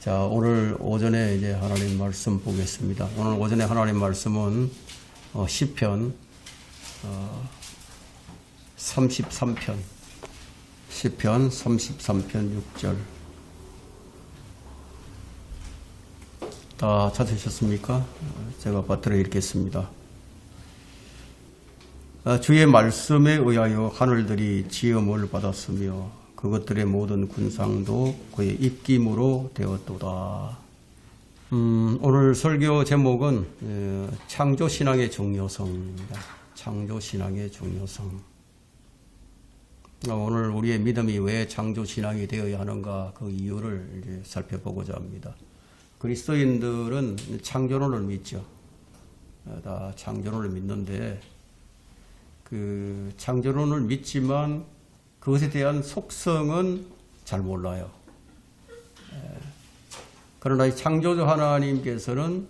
자, 오늘 오전에 이제 하나님 말씀 보겠습니다. 오늘 오전에 하나님 말씀은 시편 33편, 시편 33편 6절. 다 찾으셨습니까? 제가 받들어 읽겠습니다. 주의 말씀에 의하여 하늘들이 지음을 받았으며 그것들의 모든 군상도 그의 입김으로 되었도다. 오늘 설교 제목은 창조신앙의 중요성입니다. 창조신앙의 중요성. 오늘 우리의 믿음이 왜 창조신앙이 되어야 하는가 그 이유를 이제 살펴보고자 합니다. 그리스도인들은 창조론을 믿죠. 다 창조론을 믿는데 그 창조론을 믿지만 그것에 대한 속성은 잘 몰라요. 그러나 이 창조주 하나님께서는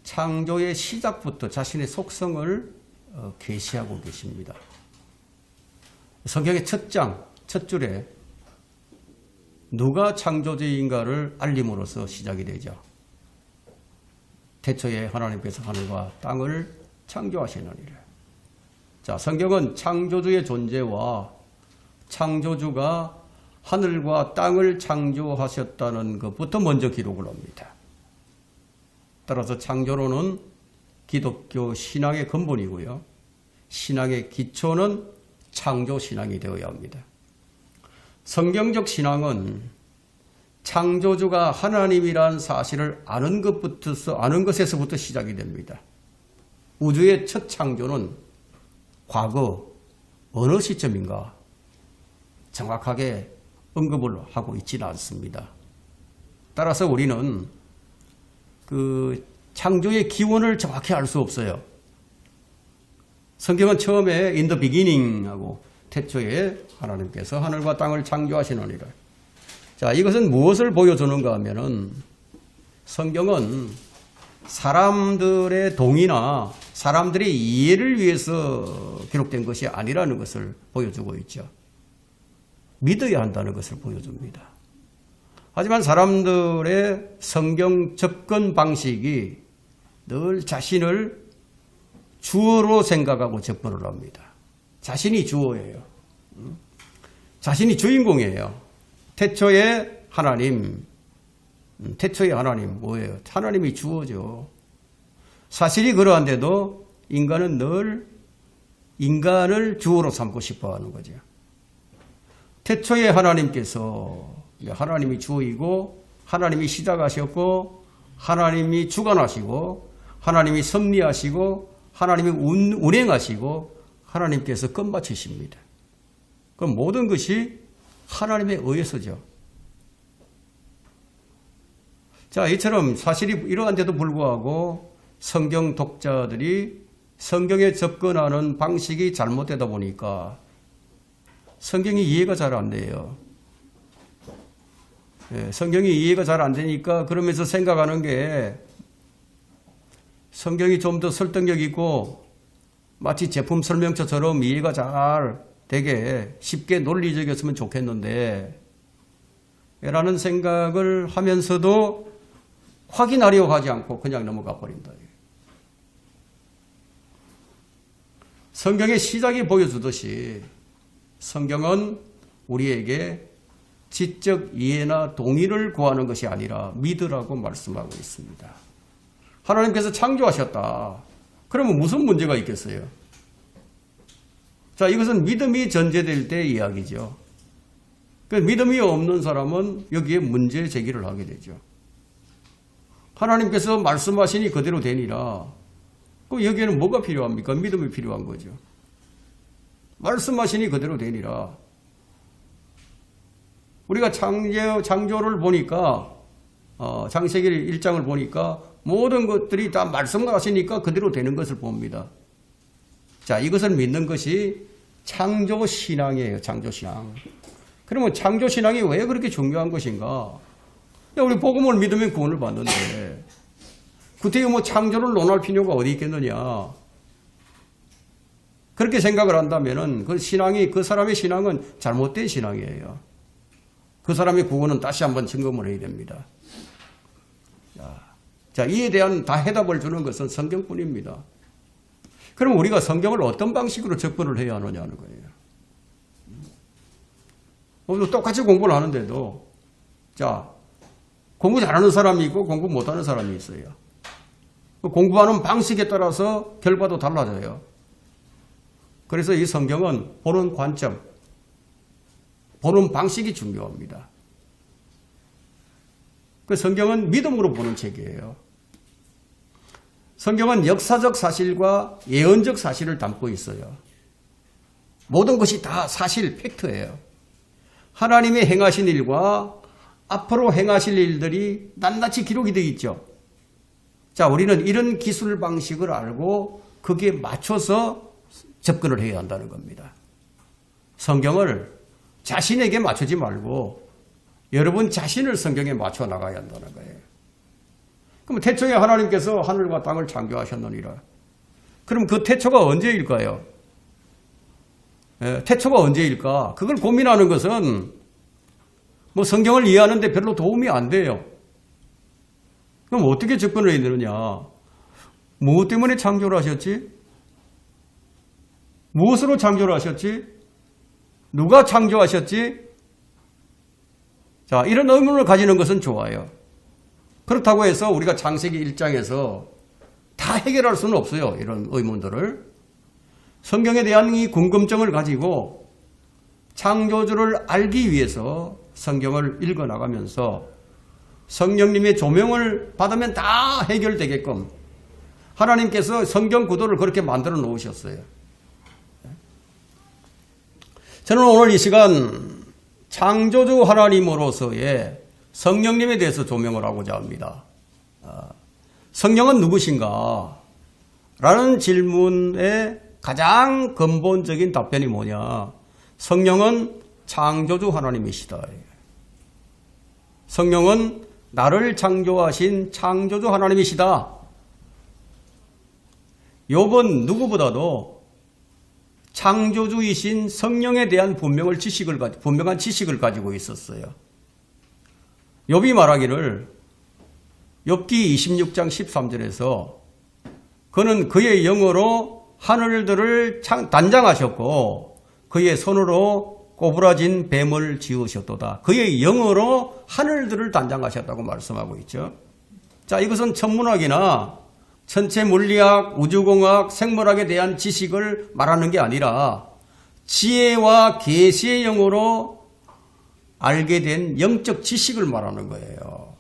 창조의 시작부터 자신의 속성을 계시하고 계십니다. 성경의 첫 장, 첫 줄에 누가 창조주인가를 알림으로써 시작이 되죠. 태초에 하나님께서 하늘과 땅을 창조하시느니라. 자, 성경은 창조주의 존재와 창조주가 하늘과 땅을 창조하셨다는 것부터 먼저 기록을 합니다. 따라서 창조론은 기독교 신앙의 근본이고요. 신앙의 기초는 창조신앙이 되어야 합니다. 성경적 신앙은 창조주가 하나님이란 사실을 아는 것에서부터 시작이 됩니다. 우주의 첫 창조는 과거 어느 시점인가 정확하게 언급을 하고 있지는 않습니다. 따라서 우리는 그 창조의 기원을 정확히 알 수 없어요. 성경은 처음에 in the beginning 하고 태초에 하나님께서 하늘과 땅을 창조하시느니라. 자, 이것은 무엇을 보여주는가 하면은 성경은 사람들의 동의나 사람들의 이해를 위해서 기록된 것이 아니라는 것을 보여주고 있죠. 믿어야 한다는 것을 보여줍니다. 하지만 사람들의 성경 접근 방식이 늘 자신을 주어로 생각하고 접근을 합니다. 자신이 주어예요. 자신이 주인공이에요. 태초에 하나님, 태초에 하나님 뭐예요? 하나님이 주어죠. 사실이 그러한데도 인간은 늘 인간을 주어로 삼고 싶어 하는 거죠. 태초에 하나님께서 하나님이 주어이고 하나님이 시작하셨고 하나님이 주관하시고 하나님이 섭리하시고 하나님이 운행하시고 하나님께서 끝마치십니다. 그럼 모든 것이 하나님에 의해서죠. 자, 이처럼 사실이 이러한데도 불구하고 성경 독자들이 성경에 접근하는 방식이 잘못되다 보니까 성경이 이해가 잘 안 돼요. 성경이 이해가 잘 안 되니까 그러면서 생각하는 게 성경이 좀 더 설득력 있고 마치 제품 설명서처럼 이해가 잘 되게 쉽게 논리적이었으면 좋겠는데 라는 생각을 하면서도 확인하려고 하지 않고 그냥 넘어가 버린다. 성경의 시작이 보여주듯이 성경은 우리에게 지적 이해나 동의를 구하는 것이 아니라 믿으라고 말씀하고 있습니다. 하나님께서 창조하셨다. 그러면 무슨 문제가 있겠어요? 자, 이것은 믿음이 전제될 때 이야기죠. 믿음이 없는 사람은 여기에 문제 제기를 하게 되죠. 하나님께서 말씀하시니 그대로 되니라. 그럼 여기에는 뭐가 필요합니까? 믿음이 필요한 거죠. 말씀하시니 그대로 되니라. 우리가 창조를 보니까 창세기 1장을 보니까 모든 것들이 다 말씀하시니까 그대로 되는 것을 봅니다. 자, 이것을 믿는 것이 창조신앙이에요. 창조신앙. 그러면 창조신앙이 왜 그렇게 중요한 것인가? 우리 복음을 믿으면 구원을 받는데 구태여 뭐 창조를 논할 필요가 어디 있겠느냐? 그렇게 생각을 한다면은 그 신앙이, 그 사람의 신앙은 잘못된 신앙이에요. 그 사람의 구원은 다시 한번 점검을 해야 됩니다. 자, 이에 대한 다 해답을 주는 것은 성경뿐입니다. 그럼 우리가 성경을 어떤 방식으로 접근을 해야 하느냐는 거예요. 오늘 똑같이 공부를 하는데도, 자, 공부 잘하는 사람이 있고 공부 못하는 사람이 있어요. 공부하는 방식에 따라서 결과도 달라져요. 그래서 이 성경은 보는 관점, 보는 방식이 중요합니다. 그 성경은 믿음으로 보는 책이에요. 성경은 역사적 사실과 예언적 사실을 담고 있어요. 모든 것이 다 사실, 팩트예요. 하나님의 행하신 일과 앞으로 행하실 일들이 낱낱이 기록이 되어 있죠. 자, 우리는 이런 기술 방식을 알고 거기에 맞춰서 접근을 해야 한다는 겁니다. 성경을 자신에게 맞추지 말고 여러분 자신을 성경에 맞춰 나가야 한다는 거예요. 그럼 태초에 하나님께서 하늘과 땅을 창조하셨느니라. 그럼 그 태초가 언제일까요? 태초가 언제일까? 그걸 고민하는 것은 뭐 성경을 이해하는데 별로 도움이 안 돼요. 그럼 어떻게 접근을 해야 되느냐? 무엇 때문에 창조를 하셨지? 무엇으로 창조를 하셨지? 누가 창조하셨지? 자, 이런 의문을 가지는 것은 좋아요. 그렇다고 해서 우리가 창세기 1장에서 다 해결할 수는 없어요. 이런 의문들을. 성경에 대한 이 궁금증을 가지고 창조주를 알기 위해서 성경을 읽어나가면서 성령님의 조명을 받으면 다 해결되게끔 하나님께서 성경 구도를 그렇게 만들어 놓으셨어요. 저는 오늘 이 시간 창조주 하나님으로서의 성령님에 대해서 조명을 하고자 합니다. 성령은 누구신가? 라는 질문의 가장 근본적인 답변이 뭐냐? 성령은 창조주 하나님이시다. 성령은 나를 창조하신 창조주 하나님이시다. 욥은 누구보다도 창조주이신 성령에 대한 분명한 지식을 가지고 있었어요. 욥이 말하기를 욥기 26장 13절에서 그는 그의 영으로 하늘들을 단장하셨고 그의 손으로 꼬부라진 뱀을 지으셨도다. 그의 영으로 하늘들을 단장하셨다고 말씀하고 있죠. 자, 이것은 천문학이나 천체 물리학, 우주공학, 생물학에 대한 지식을 말하는 게 아니라 지혜와 계시의 영으로 알게 된 영적 지식을 말하는 거예요.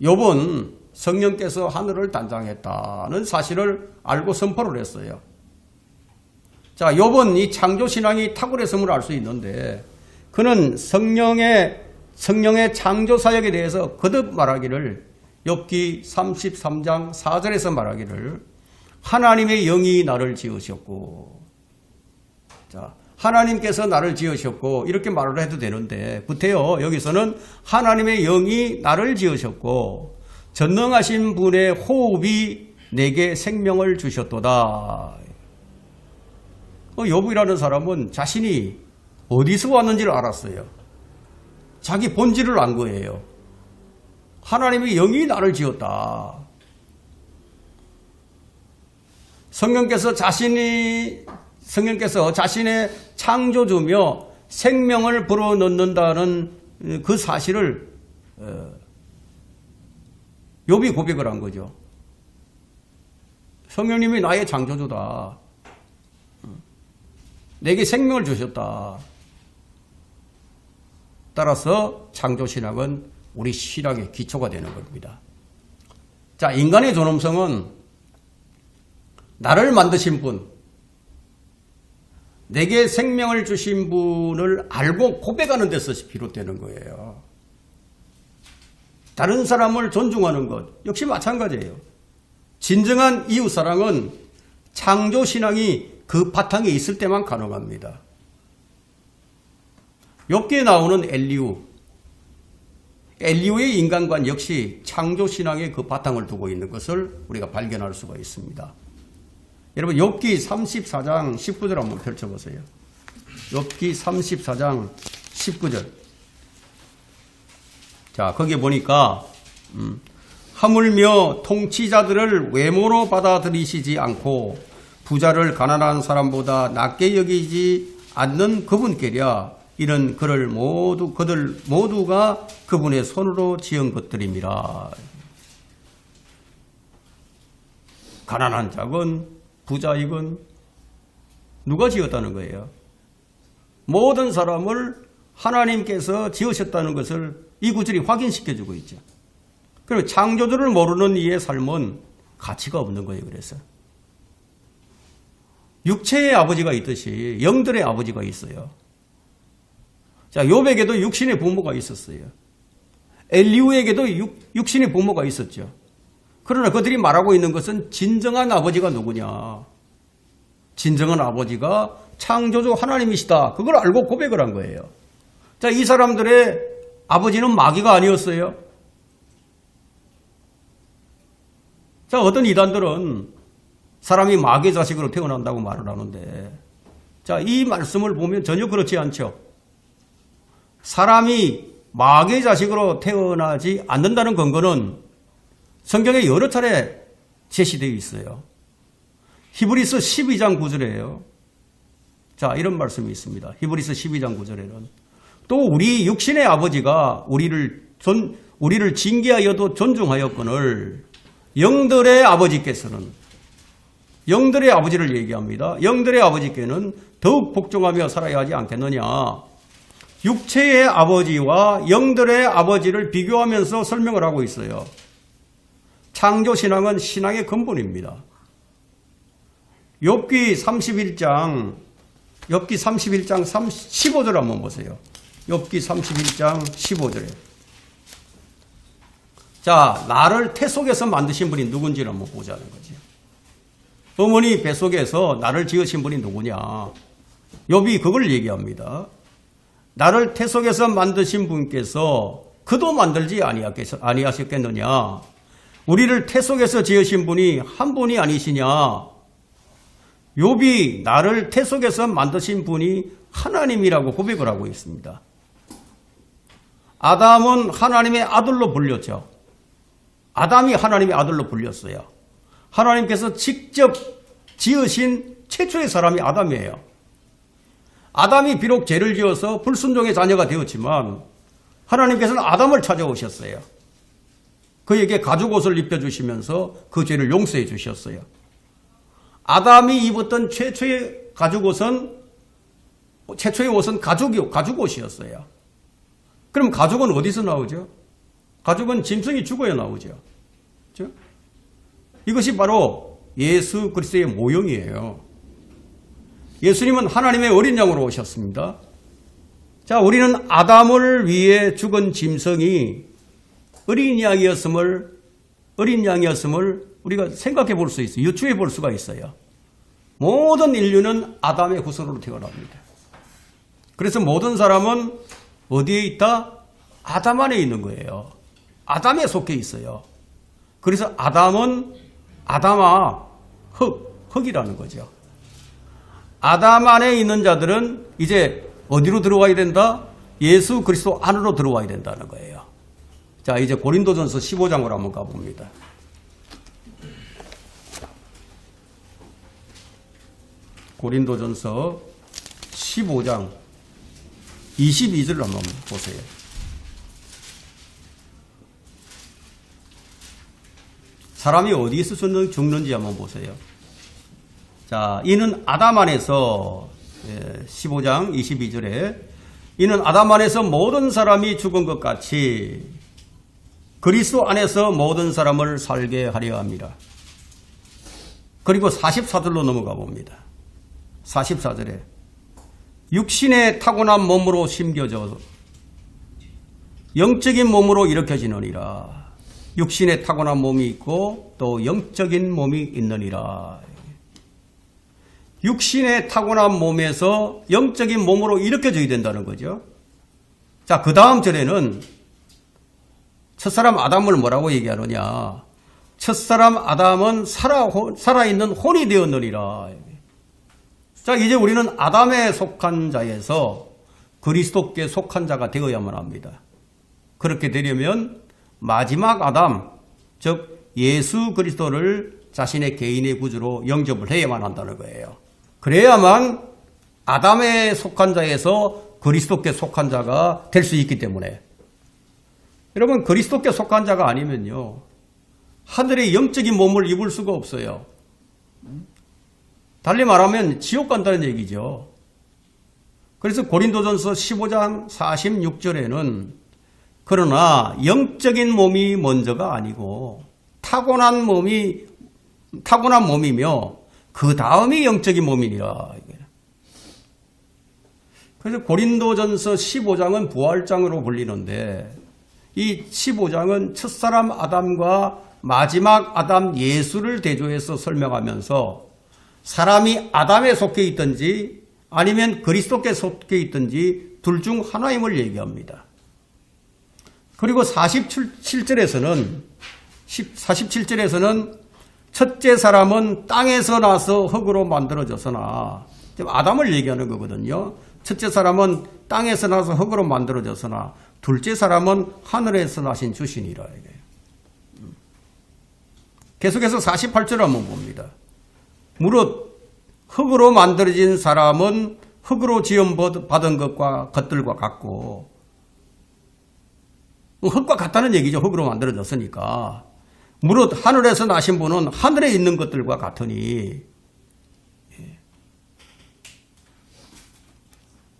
욥은 성령께서 하늘을 단장했다는 사실을 알고 선포를 했어요. 자, 욥은 이 창조신앙이 탁월했음을 알 수 있는데 그는 성령의 창조 사역에 대해서 거듭 말하기를 욥기 33장 4절에서 말하기를 하나님의 영이 나를 지으셨고, 자, 하나님께서 나를 지으셨고 이렇게 말을 해도 되는데 구태여 여기서는 하나님의 영이 나를 지으셨고 전능하신 분의 호흡이 내게 생명을 주셨도다. 욥이라는 사람은 자신이 어디서 왔는지를 알았어요. 자기 본질을 안 거예요. 하나님의 영이 나를 지었다. 성령께서 자신의 창조주며 생명을 불어넣는다는 그 사실을 욥이 고백을 한 거죠. 성령님이 나의 창조주다. 내게 생명을 주셨다. 따라서 창조신학은 우리 신학의 기초가 되는 겁니다. 자, 인간의 존엄성은 나를 만드신 분, 내게 생명을 주신 분을 알고 고백하는 데서 비롯되는 거예요. 다른 사람을 존중하는 것 역시 마찬가지예요. 진정한 이웃사랑은 창조신앙이 그 바탕에 있을 때만 가능합니다. 욥기에 나오는 엘리후의 인간관 역시 창조신앙의 그 바탕을 두고 있는 것을 우리가 발견할 수가 있습니다. 여러분 욥기 34장 19절 한번 펼쳐보세요. 욥기 34장 19절. 자, 거기에 보니까 하물며 통치자들을 외모로 받아들이시지 않고 부자를 가난한 사람보다 낮게 여기지 않는 그분께랴 이런 그들 모두가 그분의 손으로 지은 것들입니다. 가난한 자건 부자이건 누가 지었다는 거예요? 모든 사람을 하나님께서 지으셨다는 것을 이 구절이 확인시켜주고 있죠. 그리고 창조주를 모르는 이의 삶은 가치가 없는 거예요. 그래서 육체의 아버지가 있듯이 영들의 아버지가 있어요. 자, 욥에게도 육신의 부모가 있었어요. 엘리후에게도 육신의 부모가 있었죠. 그러나 그들이 말하고 있는 것은 진정한 아버지가 누구냐? 진정한 아버지가 창조주 하나님이시다. 그걸 알고 고백을 한 거예요. 자, 이 사람들의 아버지는 마귀가 아니었어요. 자, 어떤 이단들은 사람이 마귀의 자식으로 태어난다고 말을 하는데, 자, 이 말씀을 보면 전혀 그렇지 않죠. 사람이 마귀의 자식으로 태어나지 않는다는 근거는 성경에 여러 차례 제시되어 있어요. 히브리서 12장 9절에요. 자, 이런 말씀이 있습니다. 히브리서 12장 9절에는 또 우리 육신의 아버지가 우리를 징계하여도 존중하였거늘 영들의 아버지께서는, 영들의 아버지를 얘기합니다. 영들의 아버지께는 더욱 복종하며 살아야 하지 않겠느냐. 육체의 아버지와 영들의 아버지를 비교하면서 설명을 하고 있어요. 창조신앙은 신앙의 근본입니다. 욥기 31장 15절 한번 보세요. 욥기 31장 15절에. 자, 나를 태 속에서 만드신 분이 누군지를 한번 보자는 거죠. 어머니 뱃속에서 나를 지으신 분이 누구냐. 욥이 그걸 얘기합니다. 나를 태 속에서 만드신 분께서 그도 만들지 아니하셨겠느냐. 우리를 태 속에서 지으신 분이 한 분이 아니시냐. 욥이 나를 태 속에서 만드신 분이 하나님이라고 고백을 하고 있습니다. 아담은 하나님의 아들로 불렸죠. 아담이 하나님의 아들로 불렸어요. 하나님께서 직접 지으신 최초의 사람이 아담이에요. 아담이 비록 죄를 지어서 불순종의 자녀가 되었지만 하나님께서는 아담을 찾아오셨어요. 그에게 가죽옷을 입혀주시면서 그 죄를 용서해 주셨어요. 아담이 입었던 최초의 옷은 가죽옷이었어요. 그럼 가죽은 어디서 나오죠? 가죽은 짐승이 죽어야 나오죠. 그렇죠? 이것이 바로 예수 그리스도의 모형이에요. 예수님은 하나님의 어린 양으로 오셨습니다. 자, 우리는 아담을 위해 죽은 짐승이 어린 양이었음을 우리가 생각해 볼 수 있어요. 유추해 볼 수가 있어요. 모든 인류는 아담의 후손으로 태어납니다. 그래서 모든 사람은 어디에 있다? 아담 안에 있는 거예요. 아담에 속해 있어요. 그래서 아담은 아담아 흙이라는 거죠. 아담 안에 있는 자들은 이제 어디로 들어와야 된다? 예수 그리스도 안으로 들어와야 된다는 거예요. 자, 이제 고린도전서 15장으로 한번 가봅니다. 고린도전서 15장 22절을 한번 보세요. 사람이 어디에서 죽는지 한번 보세요. 자, 이는 아담 안에서 15장 22절에 이는 아담 안에서 모든 사람이 죽은 것 같이 그리스도 안에서 모든 사람을 살게 하려 합니다. 그리고 44절로 넘어가 봅니다. 44절에 육신의 타고난 몸으로 심겨져 영적인 몸으로 일으켜지느니라. 육신의 타고난 몸이 있고 또 영적인 몸이 있느니라. 육신의 타고난 몸에서 영적인 몸으로 일으켜져야 된다는 거죠. 자, 그 다음 절에는 첫사람 아담을 뭐라고 얘기하느냐. 첫사람 아담은 살아있는 혼이 되었느니라. 자, 이제 우리는 아담에 속한 자에서 그리스도께 속한 자가 되어야만 합니다. 그렇게 되려면 마지막 아담, 즉 예수 그리스도를 자신의 개인의 구주로 영접을 해야만 한다는 거예요. 그래야만 아담에 속한 자에서 그리스도께 속한 자가 될 수 있기 때문에, 여러분 그리스도께 속한 자가 아니면요 하늘의 영적인 몸을 입을 수가 없어요. 달리 말하면 지옥 간다는 얘기죠. 그래서 고린도전서 15장 46절에는 그러나 영적인 몸이 먼저가 아니고 타고난 몸이며 그 다음이 영적인 몸이니라. 그래서 고린도전서 15장은 부활장으로 불리는데 이 15장은 첫사람 아담과 마지막 아담 예수를 대조해서 설명하면서 사람이 아담에 속해 있든지 아니면 그리스도께 속해 있든지 둘 중 하나임을 얘기합니다. 그리고 47절에서는 첫째 사람은 땅에서 나서 흙으로 만들어졌으나, 아담을 얘기하는 거거든요. 첫째 사람은 땅에서 나서 흙으로 만들어졌으나 둘째 사람은 하늘에서 나신 주시니라. 계속해서 48절 한번 봅니다. 무릇 흙으로 만들어진 사람은 흙으로 지음받은 것들과 같고, 흙과 같다는 얘기죠. 흙으로 만들어졌으니까. 무릇 하늘에서 나신 분은 하늘에 있는 것들과 같으니.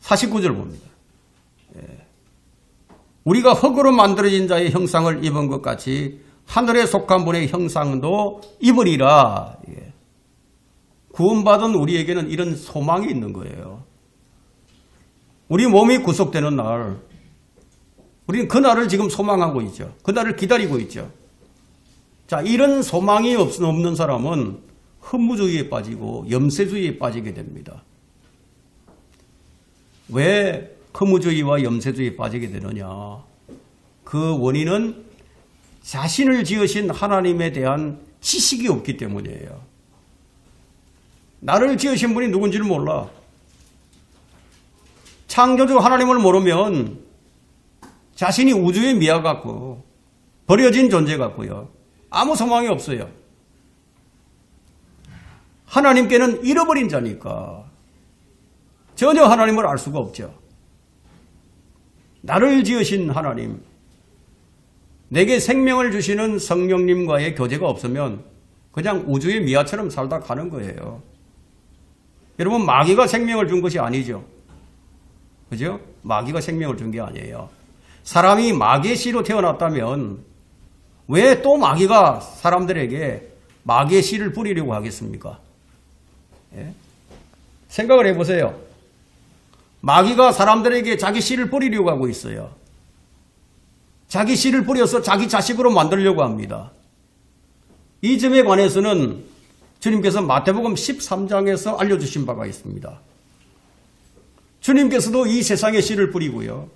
49절 봅니다. 우리가 흙으로 만들어진 자의 형상을 입은 것 같이 하늘에 속한 분의 형상도 입으리라. 구원받은 우리에게는 이런 소망이 있는 거예요. 우리 몸이 구속되는 날, 우리는 그 날을 지금 소망하고 있죠. 그 날을 기다리고 있죠. 자, 이런 소망이 없는 사람은 허무주의에 빠지고 염세주의에 빠지게 됩니다. 왜 허무주의와 염세주의에 빠지게 되느냐? 그 원인은 자신을 지으신 하나님에 대한 지식이 없기 때문이에요. 나를 지으신 분이 누군지를 몰라. 창조주 하나님을 모르면 자신이 우주의 미화 같고 버려진 존재 같고요. 아무 소망이 없어요. 하나님께는 잃어버린 자니까 전혀 하나님을 알 수가 없죠. 나를 지으신 하나님, 내게 생명을 주시는 성령님과의 교제가 없으면 그냥 우주의 미화처럼 살다 가는 거예요. 여러분, 마귀가 생명을 준 것이 아니죠. 그죠? 마귀가 생명을 준 게 아니에요. 사람이 마귀의 씨로 태어났다면 왜 또 마귀가 사람들에게 마귀의 씨를 뿌리려고 하겠습니까? 예? 생각을 해보세요. 마귀가 사람들에게 자기 씨를 뿌리려고 하고 있어요. 자기 씨를 뿌려서 자기 자식으로 만들려고 합니다. 이 점에 관해서는 주님께서 마태복음 13장에서 알려주신 바가 있습니다. 주님께서도 이 세상에 씨를 뿌리고요.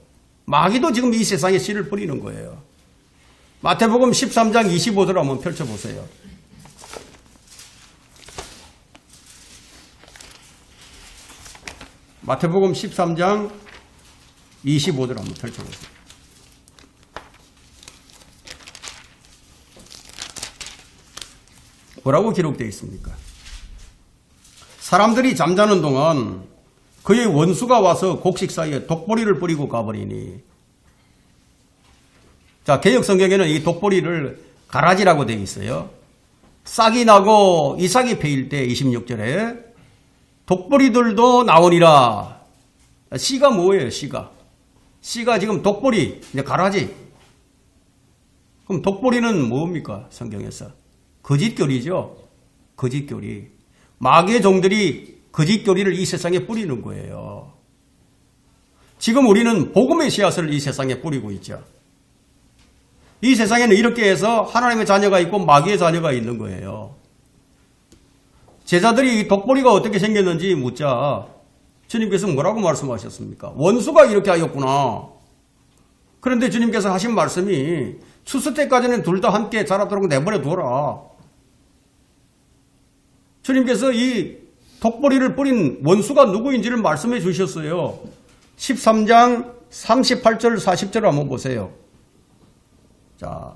마귀도 지금 이 세상에 씨를 뿌리는 거예요. 마태복음 13장 25절 한번 펼쳐보세요. 마태복음 13장 25절 한번 펼쳐보세요. 뭐라고 기록되어 있습니까? 사람들이 잠자는 동안 그의 원수가 와서 곡식 사이에 독보리를 뿌리고 가버리니. 자, 개역성경에는 이 독보리를 가라지라고 되어 있어요. 싹이 나고 이삭이 패일 때 26절에 독보리들도 나오니라. 씨가 뭐예요? 씨가 지금 독보리, 이제 가라지. 그럼 독보리는 뭡니까? 성경에서 거짓교리죠. 거짓교리. 마귀의 종들이 거짓교리를 이 세상에 뿌리는 거예요. 지금 우리는 복음의 씨앗을 이 세상에 뿌리고 있죠. 이 세상에는 이렇게 해서 하나님의 자녀가 있고 마귀의 자녀가 있는 거예요. 제자들이 이 독보리가 어떻게 생겼는지 묻자 주님께서 뭐라고 말씀하셨습니까? 원수가 이렇게 하였구나. 그런데 주님께서 하신 말씀이 추수 때까지는 둘 다 함께 자라도록 내버려 둬라. 주님께서 이 독보리를 뿌린 원수가 누구인지를 말씀해 주셨어요. 13장 38절 40절 한번 보세요. 자,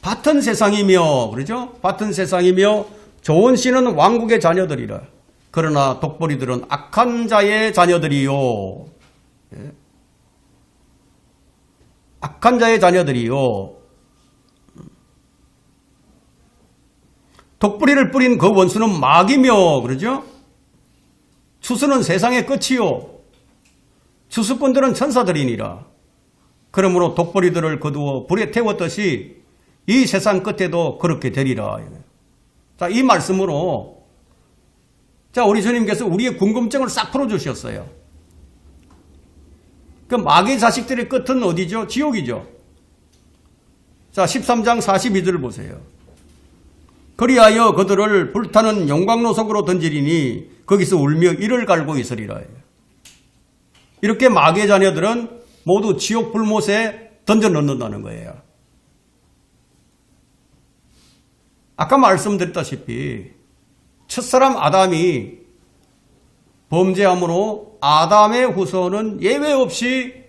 밭은 세상이며, 그러죠? 밭은 세상이며 좋은 씨는 왕국의 자녀들이라. 그러나 독보리들은 악한 자의 자녀들이요. 예. 악한 자의 자녀들이요. 독보리를 뿌린 그 원수는 마귀며, 그러죠? 추수는 세상의 끝이요. 추수꾼들은 천사들이니라. 그러므로 독보리들을 거두어 불에 태웠듯이 이 세상 끝에도 그렇게 되리라. 자, 이 말씀으로 자, 우리 주님께서 우리의 궁금증을 싹 풀어주셨어요. 그 마귀 자식들의 끝은 어디죠? 지옥이죠. 자, 13장 42절 보세요. 그리하여 그들을 불타는 용광로 속으로 던지리니 거기서 울며 이를 갈고 있으리라. 이렇게 마귀의 자녀들은 모두 지옥 불못에 던져 넣는다는 거예요. 아까 말씀드렸다시피 첫사람 아담이 범죄함으로 아담의 후손은 예외 없이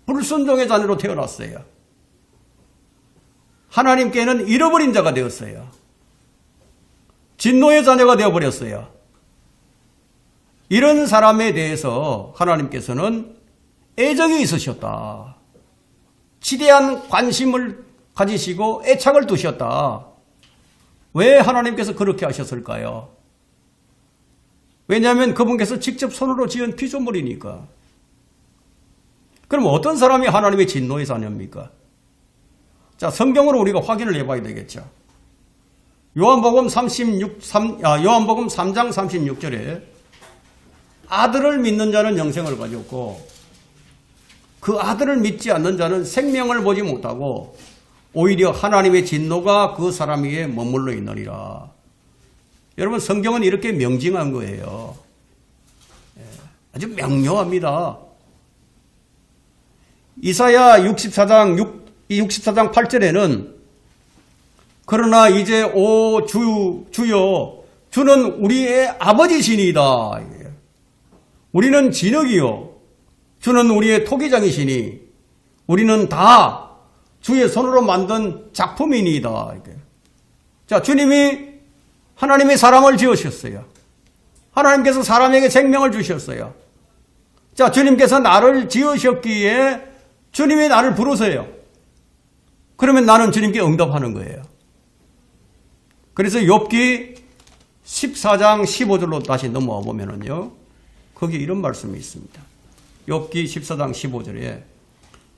불순종의 자녀로 태어났어요. 하나님께는 잃어버린 자가 되었어요. 진노의 자녀가 되어버렸어요. 이런 사람에 대해서 하나님께서는 애정이 있으셨다. 지대한 관심을 가지시고 애착을 두셨다. 왜 하나님께서 그렇게 하셨을까요? 왜냐하면 그분께서 직접 손으로 지은 피조물이니까. 그럼 어떤 사람이 하나님의 진노의 자녀입니까? 자, 성경으로 우리가 확인을 해봐야 되겠죠. 요한복음 3장 36절에 아들을 믿는 자는 영생을 가졌고 그 아들을 믿지 않는 자는 생명을 보지 못하고 오히려 하나님의 진노가 그 사람 위에 머물러 있느니라. 여러분, 성경은 이렇게 명징한 거예요. 아주 명료합니다. 이사야 64장 8절에는 그러나 이제 오 주여 주는 우리의 아버지시니이다. 우리는 진흙이요 주는 우리의 토기장이시니 우리는 다 주의 손으로 만든 작품이니이다. 자, 주님이 하나님이 사람을 지으셨어요. 하나님께서 사람에게 생명을 주셨어요. 자, 주님께서 나를 지으셨기에 주님이 나를 부르세요. 그러면 나는 주님께 응답하는 거예요. 그래서 욥기 14장 15절로 다시 넘어와 보면은요, 거기 이런 말씀이 있습니다. 욥기 14장 15절에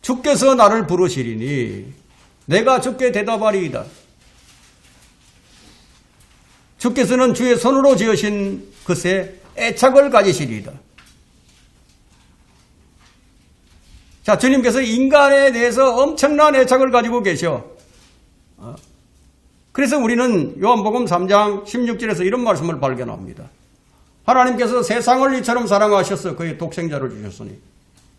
주께서 나를 부르시리니 내가 주께 대답하리이다. 주께서는 주의 손으로 지으신 것에 애착을 가지시리이다. 자, 주님께서 인간에 대해서 엄청난 애착을 가지고 계셔. 그래서 우리는 요한복음 3장 16절에서 이런 말씀을 발견합니다. 하나님께서 세상을 이처럼 사랑하셔서 그의 독생자를 주셨으니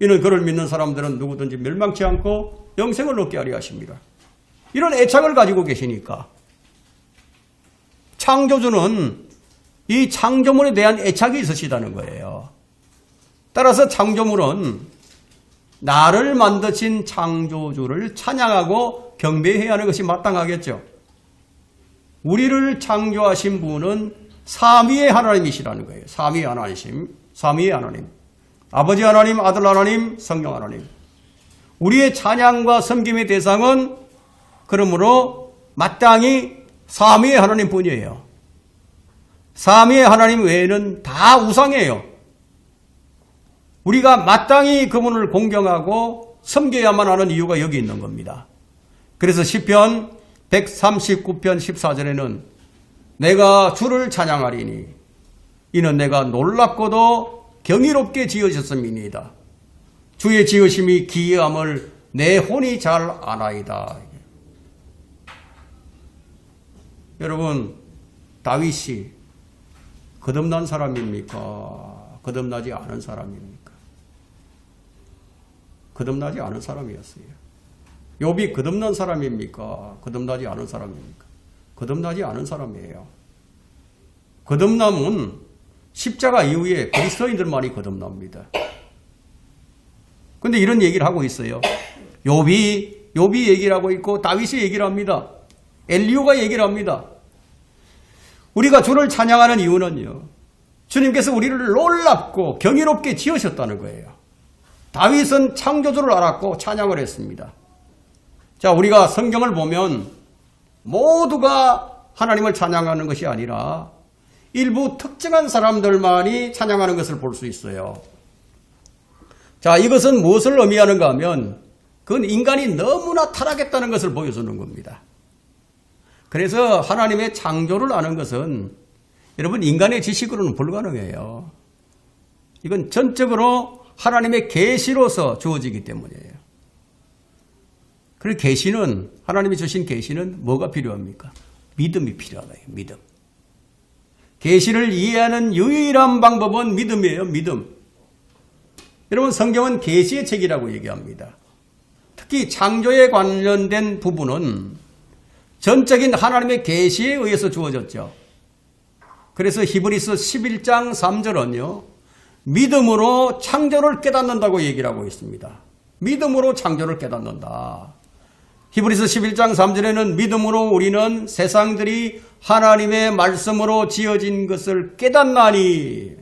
이는 그를 믿는 사람들은 누구든지 멸망치 않고 영생을 얻게 하려 하십니다. 이런 애착을 가지고 계시니까 창조주는 이 창조물에 대한 애착이 있으시다는 거예요. 따라서 창조물은 나를 만드신 창조주를 찬양하고 경배해야 하는 것이 마땅하겠죠. 우리를 창조하신 분은 삼위의 하나님이시라는 거예요. 삼위의 하나님. 아버지 하나님, 아들 하나님, 성령 하나님. 우리의 찬양과 섬김의 대상은 그러므로 마땅히 삼위의 하나님 뿐이에요. 삼위의 하나님 외에는 다 우상이에요. 우리가 마땅히 그분을 공경하고 섬겨야만 하는 이유가 여기 있는 겁니다. 그래서 시편 139편 14절에는 내가 주를 찬양하리니 이는 내가 놀랍고도 경이롭게 지으셨음이니이다. 주의 지으심이 기이함을 내 혼이 잘 아나이다. 여러분, 다윗이 거듭난 사람입니까? 거듭나지 않은 사람입니까? 거듭나지 않은 사람이었어요. 욥이 거듭난 사람입니까? 거듭나지 않은 사람입니까? 거듭나지 않은 사람이에요. 거듭남은 십자가 이후에 그리스도인들만이 거듭납니다. 근데 이런 얘기를 하고 있어요. 욥이 얘기를 하고 있고 다윗이 얘기를 합니다. 엘리야가 얘기를 합니다. 우리가 주를 찬양하는 이유는요, 주님께서 우리를 놀랍고 경이롭게 지으셨다는 거예요. 다윗은 창조주를 알았고 찬양을 했습니다. 자, 우리가 성경을 보면 모두가 하나님을 찬양하는 것이 아니라 일부 특정한 사람들만이 찬양하는 것을 볼 수 있어요. 자, 이것은 무엇을 의미하는가 하면 그건 인간이 너무나 타락했다는 것을 보여주는 겁니다. 그래서 하나님의 창조를 아는 것은 여러분 인간의 지식으로는 불가능해요. 이건 전적으로 하나님의 계시로서 주어지기 때문이에요. 그리고 계시는, 하나님이 주신 계시는 뭐가 필요합니까? 믿음이 필요하다. 믿음. 계시를 이해하는 유일한 방법은 믿음이에요. 믿음. 여러분 성경은 계시의 책이라고 얘기합니다. 특히 창조에 관련된 부분은 전적인 하나님의 계시에 의해서 주어졌죠. 그래서 히브리서 11장 3절은요. 믿음으로 창조를 깨닫는다고 얘기를 하고 있습니다. 믿음으로 창조를 깨닫는다. 히브리서 11장 3절에는 믿음으로 우리는 세상들이 하나님의 말씀으로 지어진 것을 깨닫나니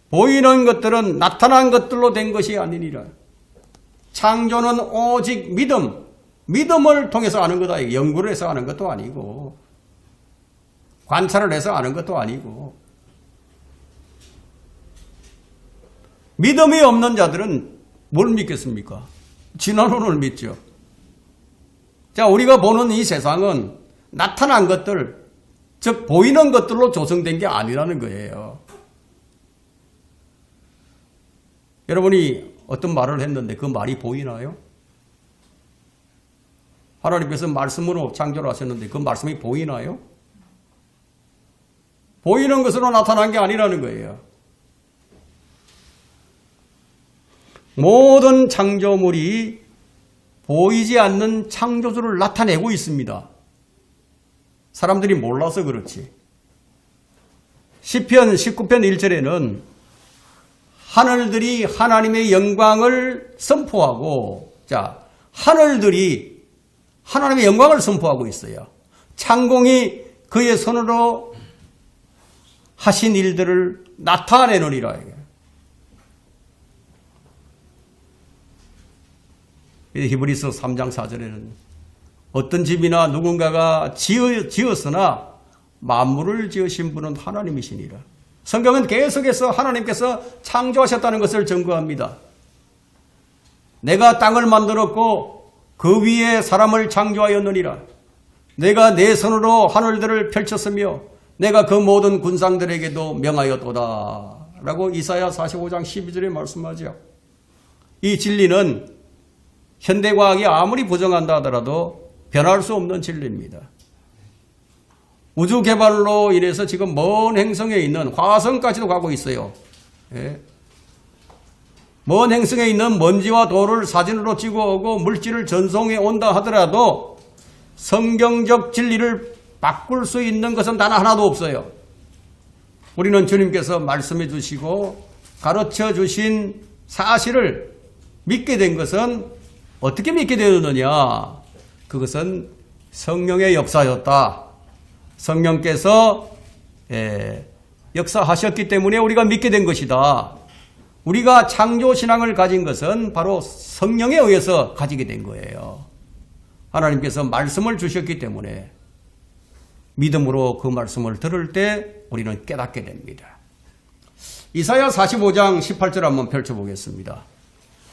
보이는 것들은 나타난 것들로 된 것이 아니니라. 창조는 오직 믿음을 통해서 아는 거다. 연구를 해서 아는 것도 아니고 관찰을 해서 아는 것도 아니고. 믿음이 없는 자들은 뭘 믿겠습니까? 진화론을 믿죠. 자, 우리가 보는 이 세상은 나타난 것들, 즉 보이는 것들로 조성된 게 아니라는 거예요. 여러분이 어떤 말을 했는데 그 말이 보이나요? 하나님께서 말씀으로 창조를 하셨는데 그 말씀이 보이나요? 보이는 것으로 나타난 게 아니라는 거예요. 모든 창조물이 보이지 않는 창조주를 나타내고 있습니다. 사람들이 몰라서 그렇지. 시편 19편 1절에는 하늘들이 하나님의 영광을 선포하고, 자, 하늘들이 하나님의 영광을 선포하고 있어요. 창공이 그의 손으로 하신 일들을 나타내느니라. 히브리서 3장 4절에는 어떤 집이나 누군가가 지었으나 만물을 지으신 분은 하나님이시니라. 성경은 계속해서 하나님께서 창조하셨다는 것을 증거합니다. 내가 땅을 만들었고 그 위에 사람을 창조하였느니라. 내가 내 손으로 하늘들을 펼쳤으며 내가 그 모든 군상들에게도 명하였도다. 라고 이사야 45장 12절에 말씀하죠. 이 진리는 현대과학이 아무리 부정한다 하더라도 변할 수 없는 진리입니다. 우주 개발로 인해서 지금 먼 행성에 있는 화성까지도 가고 있어요. 예. 먼 행성에 있는 먼지와 돌을 사진으로 찍어오고 물질을 전송해 온다 하더라도 성경적 진리를 바꿀 수 있는 것은 단 하나도 없어요. 우리는 주님께서 말씀해 주시고 가르쳐 주신 사실을 믿게 된 것은 어떻게 믿게 되었느냐? 그것은 성령의 역사였다. 성령께서 역사하셨기 때문에 우리가 믿게 된 것이다. 우리가 창조신앙을 가진 것은 바로 성령에 의해서 가지게 된 거예요. 하나님께서 말씀을 주셨기 때문에 믿음으로 그 말씀을 들을 때 우리는 깨닫게 됩니다. 이사야 45장 18절 한번 펼쳐보겠습니다.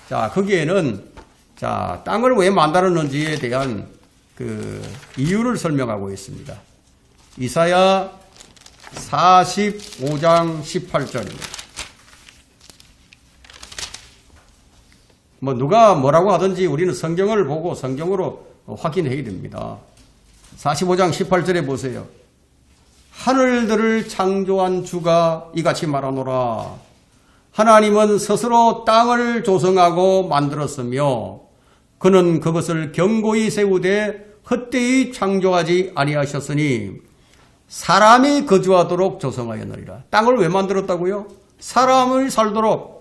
자, 거기에는 자, 땅을 왜 만들었는지에 대한 그 이유를 설명하고 있습니다. 이사야 45장 18절입니다. 뭐 누가 뭐라고 하든지 우리는 성경을 보고 성경으로 확인해야 됩니다. 45장 18절에 보세요. 하늘들을 창조한 주가 이같이 말하노라. 하나님은 스스로 땅을 조성하고 만들었으며 그는 그것을 견고히 세우되 헛되이 창조하지 아니하셨으니 사람이 거주하도록 조성하였느니라. 땅을 왜 만들었다고요? 사람을 살도록.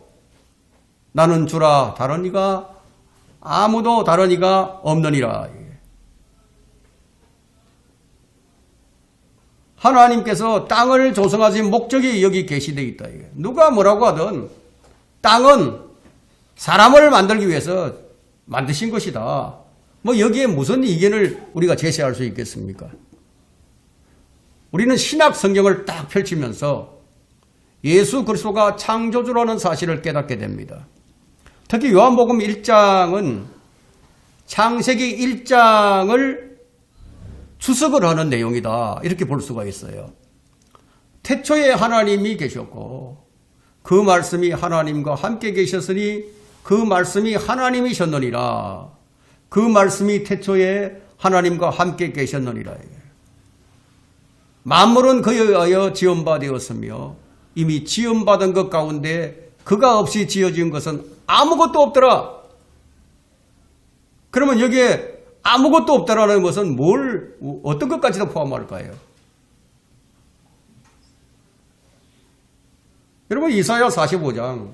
나는 주라 다른 이가 아무도 다른 이가 없느니라. 하나님께서 땅을 조성하신 목적이 여기 게시되어 있다. 누가 뭐라고 하든 땅은 사람을 만들기 위해서 만드신 것이다. 뭐 여기에 무슨 이견을 우리가 제시할 수 있겠습니까? 우리는 신약 성경을 딱 펼치면서 예수 그리스도가 창조주라는 사실을 깨닫게 됩니다. 특히 요한복음 1장은 창세기 1장을 추석을 하는 내용이다. 이렇게 볼 수가 있어요. 태초에 하나님이 계셨고 그 말씀이 하나님과 함께 계셨으니 그 말씀이 하나님이셨느니라. 그 말씀이 태초에 하나님과 함께 계셨느니라. 만물은 그에 의하여 지음바 되었으며 이미 지음받은 것 가운데 그가 없이 지어진 것은 아무것도 없더라. 그러면 여기에 아무것도 없다라는 것은 어떤 것까지도 포함할까요? 여러분 이사야 45장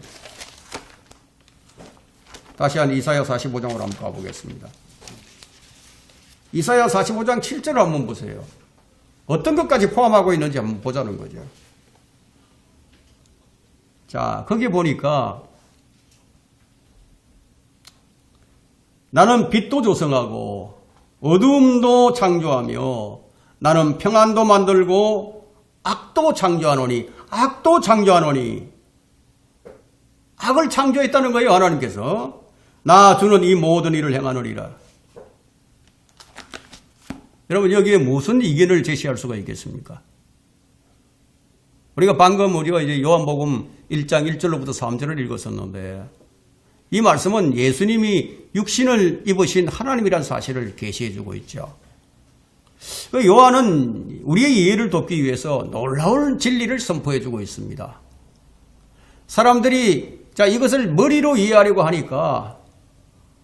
다시 한 이사야 45장으로 한번 가보겠습니다. 이사야 45장 7절을 한번 보세요. 어떤 것까지 포함하고 있는지 한번 보자는 거죠. 자, 거기 보니까 나는 빛도 조성하고 어둠도 창조하며 나는 평안도 만들고 악도 창조하노니 악을 창조했다는 거예요. 하나님께서 나 주는 이 모든 일을 행하노니라. 여러분 여기에 무슨 이견을 제시할 수가 있겠습니까? 우리가 방금 이제 요한복음 1장 1절로부터 3절을 읽었었는데 이 말씀은 예수님이 육신을 입으신 하나님이라는 사실을 계시해주고 있죠. 요한은 우리의 이해를 돕기 위해서 놀라운 진리를 선포해주고 있습니다. 사람들이 이것을 머리로 이해하려고 하니까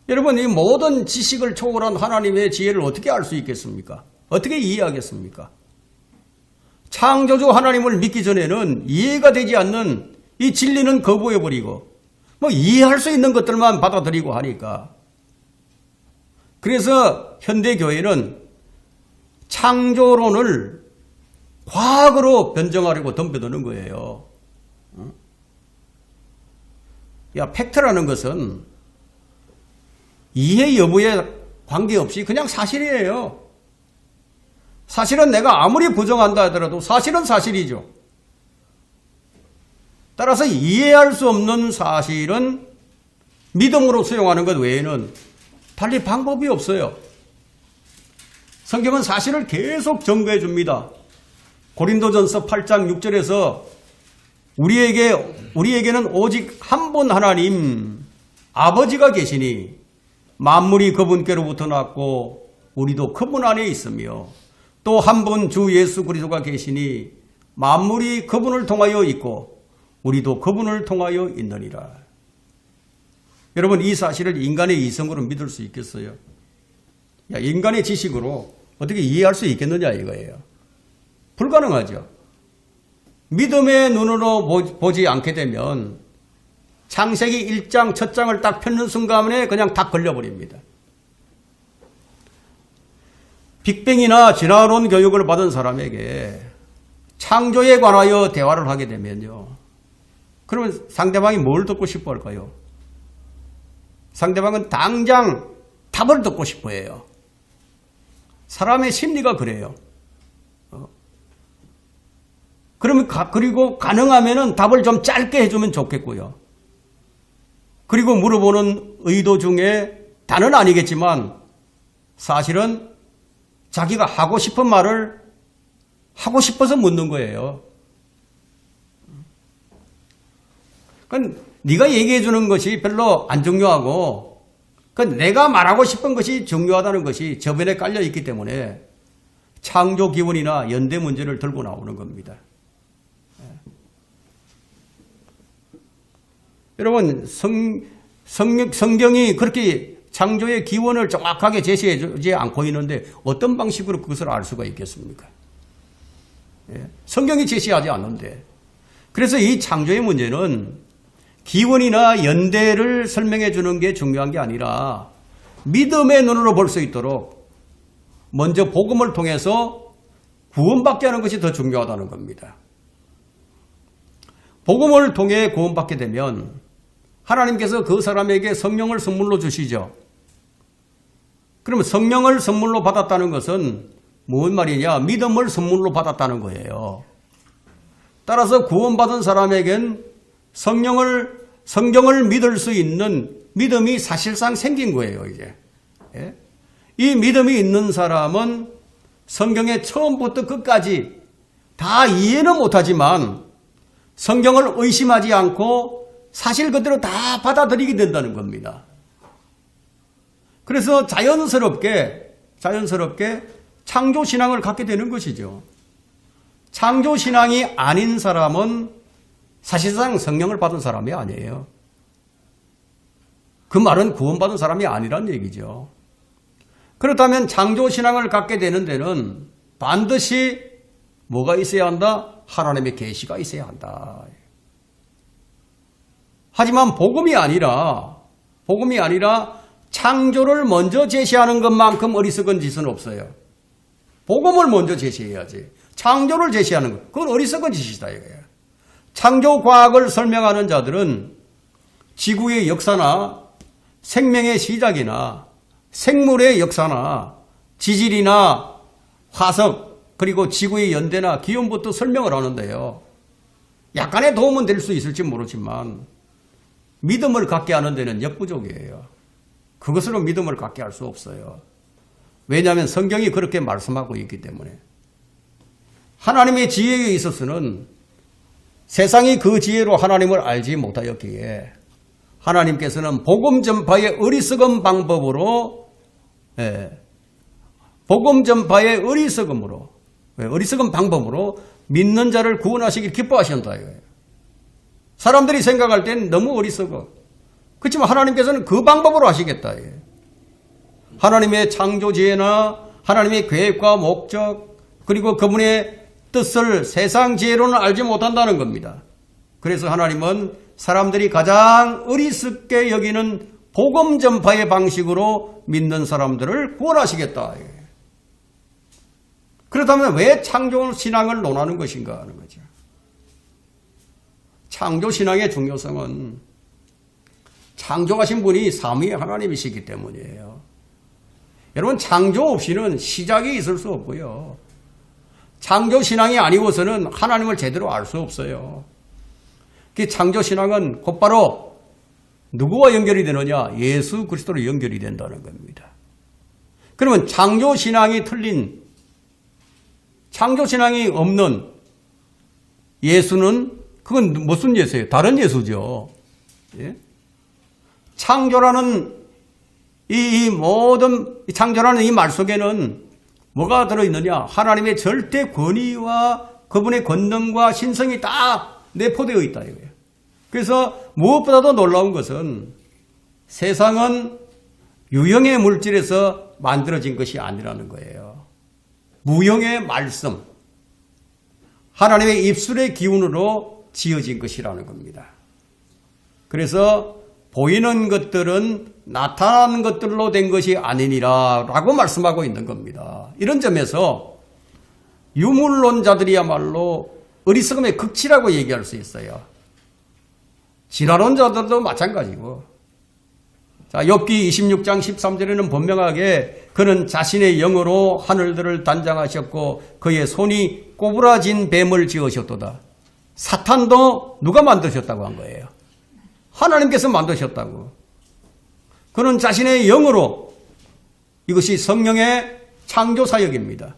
여러분 이 모든 지식을 초월한 하나님의 지혜를 어떻게 알 수 있겠습니까? 어떻게 이해하겠습니까? 창조주 하나님을 믿기 전에는 이해가 되지 않는 이 진리는 거부해버리고 이해할 수 있는 것들만 받아들이고 하니까 그래서 현대교회는 창조론을 과학으로 변정하려고 덤벼드는 거예요. 팩트라는 것은 이해 여부에 관계없이 그냥 사실이에요. 사실은 내가 아무리 부정한다 하더라도 사실은 사실이죠. 따라서 이해할 수 없는 사실은 믿음으로 수용하는 것 외에는 달리 방법이 없어요. 성경은 사실을 계속 증거해 줍니다. 고린도전서 8장 6절에서 우리에게는 오직 한 분 하나님 아버지가 계시니 만물이 그분께로부터 났고 우리도 그분 안에 있으며 또 한 분 주 예수 그리스도가 계시니 만물이 그분을 통하여 있고 우리도 그분을 통하여 있느니라. 여러분 이 사실을 인간의 이성으로 믿을 수 있겠어요? 인간의 지식으로 어떻게 이해할 수 있겠느냐 이거예요. 불가능하죠. 믿음의 눈으로 보지 않게 되면 창세기 1장 첫 장을 딱 펴는 순간에 그냥 딱 걸려버립니다. 빅뱅이나 진화론 교육을 받은 사람에게 창조에 관하여 대화를 하게 되면요. 그러면 상대방이 뭘 듣고 싶어 할까요? 상대방은 당장 답을 듣고 싶어 해요. 사람의 심리가 그래요. 그리고 가능하면 답을 좀 짧게 해주면 좋겠고요. 그리고 물어보는 의도 중에 다는 아니겠지만 사실은 자기가 하고 싶은 말을 하고 싶어서 묻는 거예요. 그러니까 네가 얘기해 주는 것이 별로 안 중요하고 내가 말하고 싶은 것이 중요하다는 것이 저변에 깔려 있기 때문에 창조 기원이나 연대 문제를 들고 나오는 겁니다. 여러분 성경이 그렇게 창조의 기원을 정확하게 제시해 주지 않고 있는데 어떤 방식으로 그것을 알 수가 있겠습니까? 성경이 제시하지 않는데. 그래서 이 창조의 문제는 기원이나 연대를 설명해 주는 게 중요한 게 아니라 믿음의 눈으로 볼 수 있도록 먼저 복음을 통해서 구원받게 하는 것이 더 중요하다는 겁니다. 복음을 통해 구원받게 되면 하나님께서 그 사람에게 성령을 선물로 주시죠. 그러면 성령을 선물로 받았다는 것은 무슨 말이냐? 믿음을 선물로 받았다는 거예요. 따라서 구원받은 사람에겐 성경을 믿을 수 있는 믿음이 사실상 생긴 거예요, 이제. 예? 이 믿음이 있는 사람은 성경의 처음부터 끝까지 다 이해는 못하지만 성경을 의심하지 않고 사실 그대로 다 받아들이게 된다는 겁니다. 그래서 자연스럽게 창조신앙을 갖게 되는 것이죠. 창조신앙이 아닌 사람은 사실상 성령을 받은 사람이 아니에요. 그 말은 구원받은 사람이 아니란 얘기죠. 그렇다면 창조신앙을 갖게 되는 데는 반드시 뭐가 있어야 한다? 하나님의 계시가 있어야 한다. 하지만 복음이 아니라 창조를 먼저 제시하는 것만큼 어리석은 짓은 없어요. 복음을 먼저 제시해야지. 창조를 제시하는 것, 그건 어리석은 짓이다 이거예요. 창조과학을 설명하는 자들은 지구의 역사나 생명의 시작이나 생물의 역사나 지질이나 화석 그리고 지구의 연대나 기온부터 설명을 하는데요. 약간의 도움은 될 수 있을지 모르지만 믿음을 갖게 하는 데는 역부족이에요. 그것으로 믿음을 갖게 할 수 없어요. 왜냐하면 성경이 그렇게 말씀하고 있기 때문에. 하나님의 지혜에 있어서는 세상이 그 지혜로 하나님을 알지 못하였기에 하나님께서는 복음 전파의 어리석은 방법으로 어리석은 방법으로 믿는 자를 구원하시길 기뻐하신다 이거예요. 사람들이 생각할 땐 너무 어리석어. 그렇지만 하나님께서는 그 방법으로 하시겠다 이거예요. 하나님의 창조 지혜나 하나님의 계획과 목적 그리고 그분의 뜻을 세상 지혜로는 알지 못한다는 겁니다. 그래서 하나님은 사람들이 가장 어리석게 여기는 복음 전파의 방식으로 믿는 사람들을 구원하시겠다. 그렇다면 왜 창조신앙을 논하는 것인가 하는 거죠. 창조신앙의 중요성은 창조하신 분이 삼위의 하나님이시기 때문이에요. 여러분 창조 없이는 시작이 있을 수 없고요. 창조신앙이 아니고서는 하나님을 제대로 알 수 없어요. 그 창조신앙은 곧바로 누구와 연결이 되느냐? 예수 그리스도로 연결이 된다는 겁니다. 그러면 창조신앙이 없는 예수는 그건 무슨 예수예요? 다른 예수죠. 예? 창조라는 창조라는 이 말 속에는 뭐가 들어있느냐? 하나님의 절대 권위와 그분의 권능과 신성이 다 내포되어 있다 이거예요. 그래서 무엇보다도 놀라운 것은 세상은 유형의 물질에서 만들어진 것이 아니라는 거예요. 무형의 말씀, 하나님의 입술의 기운으로 지어진 것이라는 겁니다. 그래서 보이는 것들은 나타난 것들로 된 것이 아니니라 라고 말씀하고 있는 겁니다. 이런 점에서 유물론자들이야말로 어리석음의 극치라고 얘기할 수 있어요. 진화론자들도 마찬가지고. 자, 욥기 26장 13절에는 분명하게 그는 자신의 영으로 하늘들을 단장하셨고 그의 손이 꼬부라진 뱀을 지으셨도다. 사탄도 누가 만드셨다고 한 거예요? 하나님께서 만드셨다고. 그는 자신의 영으로, 이것이 성령의 창조 사역입니다.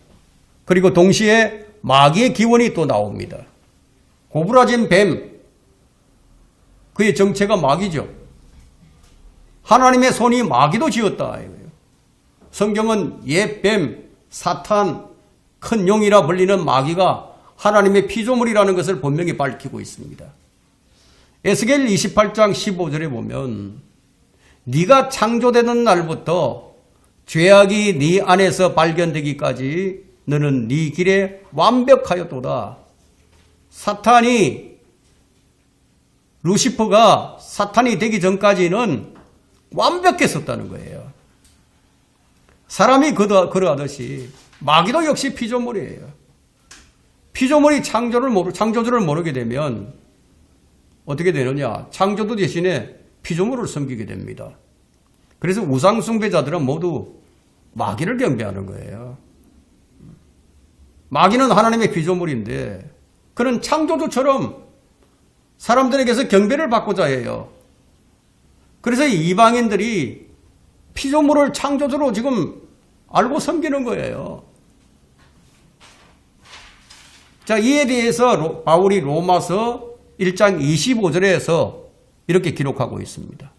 그리고 동시에 마귀의 기원이 또 나옵니다. 고부라진 뱀, 그의 정체가 마귀죠. 하나님의 손이 마귀도 지었다. 성경은 옛 뱀, 사탄, 큰 용이라 불리는 마귀가 하나님의 피조물이라는 것을 분명히 밝히고 있습니다. 에스겔 28장 15절에 보면 네가 창조되는 날부터 죄악이 네 안에서 발견되기까지 너는 네 길에 완벽하였도다. 사탄이 루시퍼가 사탄이 되기 전까지는 완벽했었다는 거예요. 사람이 그러하듯이 마귀도 역시 피조물이에요. 피조물이 창조주를 모르게 되면 어떻게 되느냐? 창조주 대신에 피조물을 섬기게 됩니다. 그래서 우상 숭배자들은 모두 마귀를 경배하는 거예요. 마귀는 하나님의 피조물인데 그는 창조주처럼 사람들에게서 경배를 받고자 해요. 그래서 이방인들이 피조물을 창조주로 지금 알고 섬기는 거예요. 자, 이에 대해서 바울이 로마서 1장 25절에서 이렇게 기록하고 있습니다.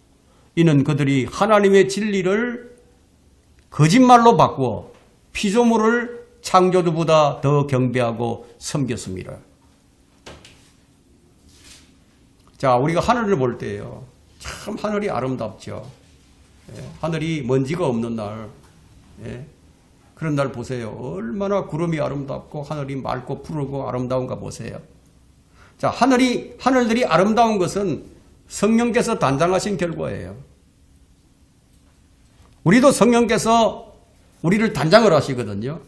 이는 그들이 하나님의 진리를 거짓말로 바꾸어 피조물을 창조주보다 더 경배하고 섬겼습니다. 자, 우리가 하늘을 볼 때요. 참 하늘이 아름답죠. 하늘이 먼지가 없는 날, 그런 날 보세요. 얼마나 구름이 아름답고 하늘이 맑고 푸르고 아름다운가 보세요. 자, 하늘들이 아름다운 것은 성령께서 단장하신 결과예요. 우리도 성령께서 우리를 단장을 하시거든요.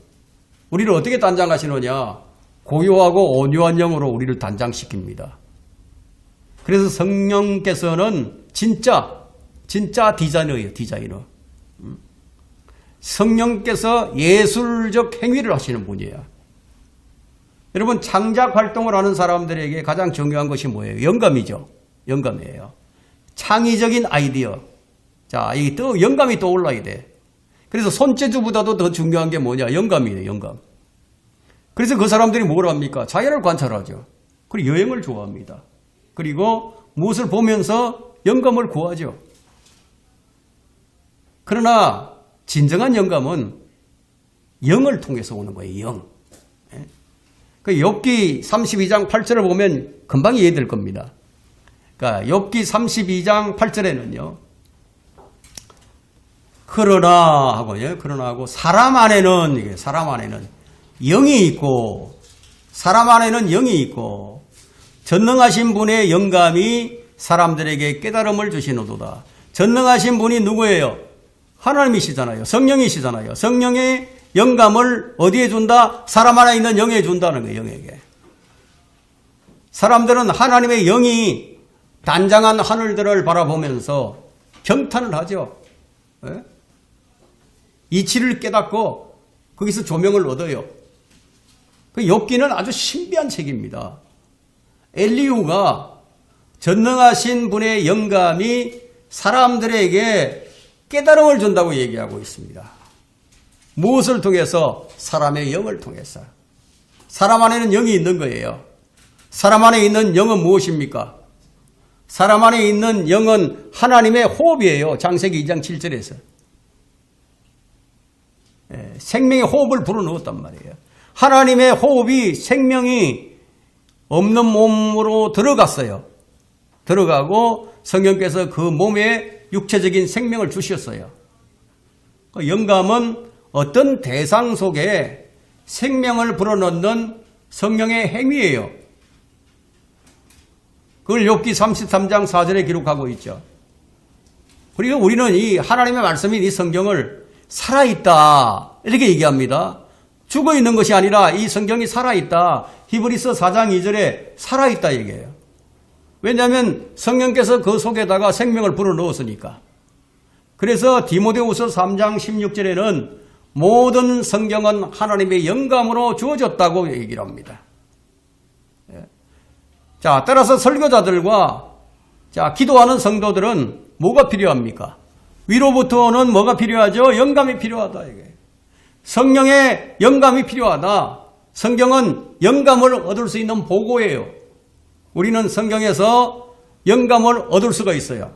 우리를 어떻게 단장하시느냐? 고요하고 온유한 영으로 우리를 단장시킵니다. 그래서 성령께서는 진짜 디자이너예요. 디자이너. 성령께서 예술적 행위를 하시는 분이에요. 여러분, 창작 활동을 하는 사람들에게 가장 중요한 것이 뭐예요? 영감이죠. 영감이에요. 창의적인 아이디어. 자, 영감이 떠올라야 돼. 그래서 손재주보다도 더 중요한 게 뭐냐? 영감이에요. 영감. 그래서 그 사람들이 뭘 합니까? 자연을 관찰하죠. 그리고 여행을 좋아합니다. 그리고 무엇을 보면서 영감을 구하죠. 그러나 진정한 영감은 영을 통해서 오는 거예요. 영. 그 욥기 32장 8절을 보면 금방 이해될 겁니다. 그러니까 욥기 32장 8절에는요. 그러나 하고 사람 안에는 영이 있고 사람 안에는 영이 있고 전능하신 분의 영감이 사람들에게 깨달음을 주시노도다. 전능하신 분이 누구예요? 하나님이시잖아요. 성령이시잖아요. 성령의 영감을 어디에 준다? 사람 안에 있는 영에 준다는 거예요. 영에게. 사람들은 하나님의 영이 단장한 하늘들을 바라보면서 경탄을 하죠. 이치를 깨닫고 거기서 조명을 얻어요. 그 욥기는 아주 신비한 책입니다. 엘리후가 전능하신 분의 영감이 사람들에게 깨달음을 준다고 얘기하고 있습니다. 무엇을 통해서? 사람의 영을 통해서. 사람 안에는 영이 있는 거예요. 사람 안에 있는 영은 무엇입니까? 사람 안에 있는 영은 하나님의 호흡이에요. 창세기 2장 7절에서. 생명의 호흡을 불어넣었단 말이에요. 하나님의 호흡이 생명이 없는 몸으로 들어갔어요. 들어가고 성령께서 그 몸에 육체적인 생명을 주셨어요. 그 영감은 어떤 대상 속에 생명을 불어넣는 성령의 행위예요. 그걸 욥기 33장 4절에 기록하고 있죠. 그리고 우리는 이 하나님의 말씀인 이 성경을 살아있다 이렇게 얘기합니다. 죽어있는 것이 아니라 이 성경이 살아있다. 히브리서 4장 2절에 살아있다 얘기해요. 왜냐하면 성령께서 그 속에다가 생명을 불어넣었으니까. 그래서 디모데후서 3장 16절에는 모든 성경은 하나님의 영감으로 주어졌다고 얘기를 합니다. 자, 따라서 설교자들과 기도하는 성도들은 뭐가 필요합니까? 위로부터는 뭐가 필요하죠? 영감이 필요하다. 이게. 성령의 영감이 필요하다. 성경은 영감을 얻을 수 있는 보고예요. 우리는 성경에서 영감을 얻을 수가 있어요.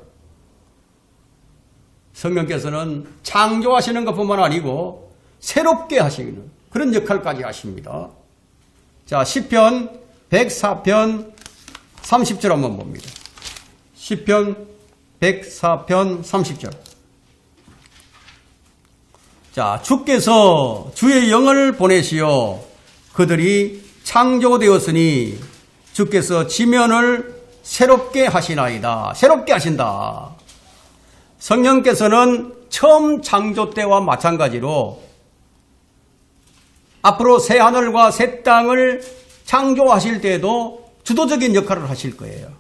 성령께서는 창조하시는 것뿐만 아니고 새롭게 하시는 그런 역할까지 하십니다. 자, 시편 104편 30절 한번 봅니다. 시편 104편 30절. 자, 주께서 주의 영을 보내시어 그들이 창조되었으니 주께서 지면을 새롭게 하시나이다. 새롭게 하신다. 성령께서는 처음 창조 때와 마찬가지로 앞으로 새 하늘과 새 땅을 창조하실 때에도 주도적인 역할을 하실 거예요.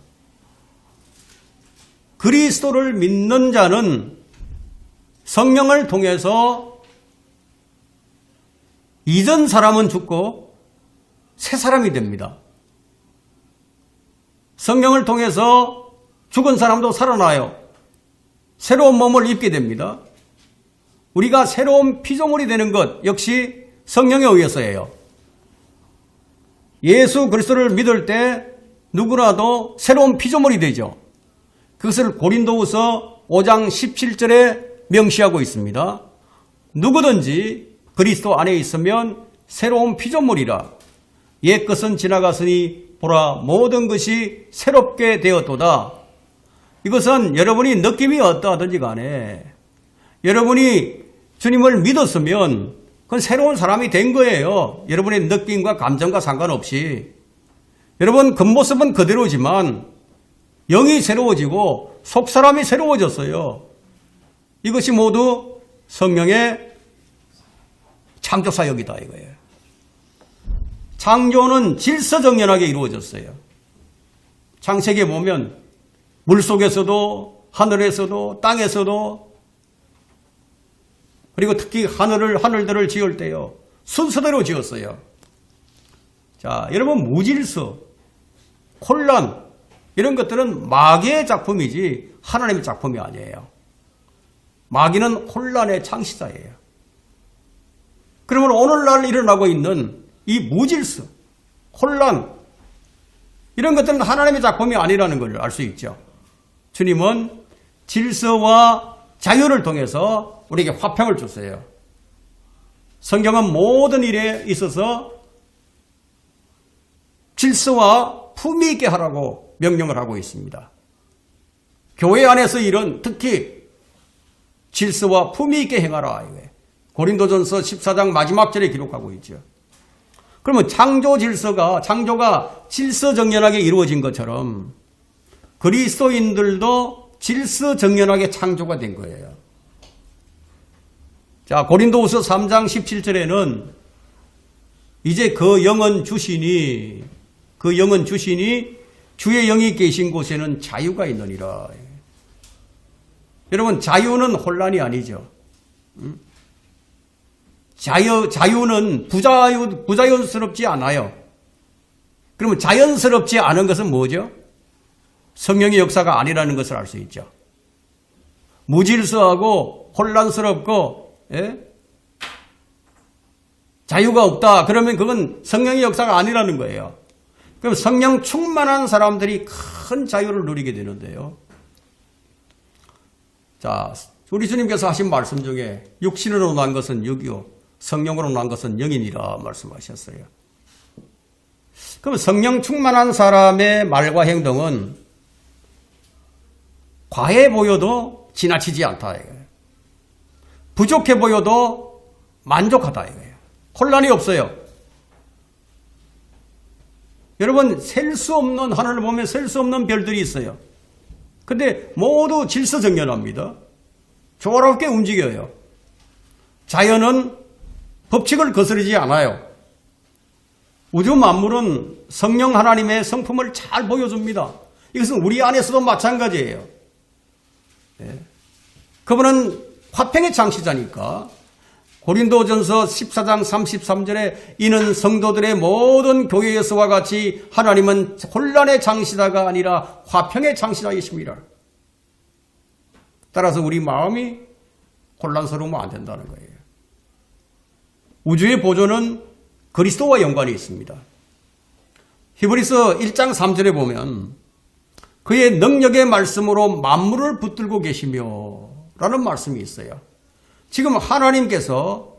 그리스도를 믿는 자는 성령을 통해서 이전 사람은 죽고 새 사람이 됩니다. 성령을 통해서 죽은 사람도 살아나요. 새로운 몸을 입게 됩니다. 우리가 새로운 피조물이 되는 것 역시 성령에 의해서예요. 예수 그리스도를 믿을 때 누구라도 새로운 피조물이 되죠. 그것을 고린도후서 5장 17절에 명시하고 있습니다. 누구든지 그리스도 안에 있으면 새로운 피조물이라. 옛 것은 지나갔으니 보라 모든 것이 새롭게 되었도다. 이것은 여러분이 느낌이 어떠하든지 간에 여러분이 주님을 믿었으면 그건 새로운 사람이 된 거예요. 여러분의 느낌과 감정과 상관없이. 여러분 겉모습은 그대로지만 영이 새로워지고 속사람이 새로워졌어요. 이것이 모두 성령의 창조사역이다 이거예요. 창조는 질서정연하게 이루어졌어요. 창세기에 보면 물속에서도 하늘에서도 땅에서도 그리고 특히 하늘들을 지을 때요. 순서대로 지었어요. 자, 여러분 무질서, 혼란 이런 것들은 마귀의 작품이지 하나님의 작품이 아니에요. 마귀는 혼란의 창시자예요. 그러면 오늘날 일어나고 있는 이 무질서, 혼란 이런 것들은 하나님의 작품이 아니라는 걸 알 수 있죠. 주님은 질서와 자유를 통해서 우리에게 화평을 줬어요. 성경은 모든 일에 있어서 질서와 품위 있게 하라고 명령을 하고 있습니다. 교회 안에서 일은 특히 질서와 품위 있게 행하라. 고린도전서 14장 마지막 절에 기록하고 있죠. 그러면 창조가 질서정연하게 이루어진 것처럼 그리스도인들도 질서정연하게 창조가 된 거예요. 자, 고린도후서 3장 17절에는 이제 그 영은 주시니 주의 영이 계신 곳에는 자유가 있느니라. 여러분 자유는 혼란이 아니죠. 자유는 부자연스럽지 않아요. 그러면 자연스럽지 않은 것은 뭐죠? 성령의 역사가 아니라는 것을 알 수 있죠. 무질서하고 혼란스럽고 자유가 없다. 그러면 그건 성령의 역사가 아니라는 거예요. 그럼 성령 충만한 사람들이 큰 자유를 누리게 되는데요. 자, 우리 주님께서 하신 말씀 중에 육신으로 난 것은 육이요 성령으로 난 것은 영이니라 말씀하셨어요. 그럼 성령 충만한 사람의 말과 행동은 과해 보여도 지나치지 않다 이거예요. 부족해 보여도 만족하다 이거예요. 혼란이 없어요. 여러분 셀 수 없는 하늘을 보면 셀 수 없는 별들이 있어요. 근데 모두 질서정연합니다. 조화롭게 움직여요. 자연은 법칙을 거스르지 않아요. 우주 만물은 성령 하나님의 성품을 잘 보여줍니다. 이것은 우리 안에서도 마찬가지예요. 그분은 화평의 창시자니까 고린도전서 14장 33절에 이는 성도들의 모든 교회에서와 같이 하나님은 혼란의 창시자가 아니라 화평의 창시자이십니다. 따라서 우리 마음이 혼란스러우면 안 된다는 거예요. 우주의 보존은 그리스도와 연관이 있습니다. 히브리서 1장 3절에 보면 그의 능력의 말씀으로 만물을 붙들고 계시며 라는 말씀이 있어요. 지금 하나님께서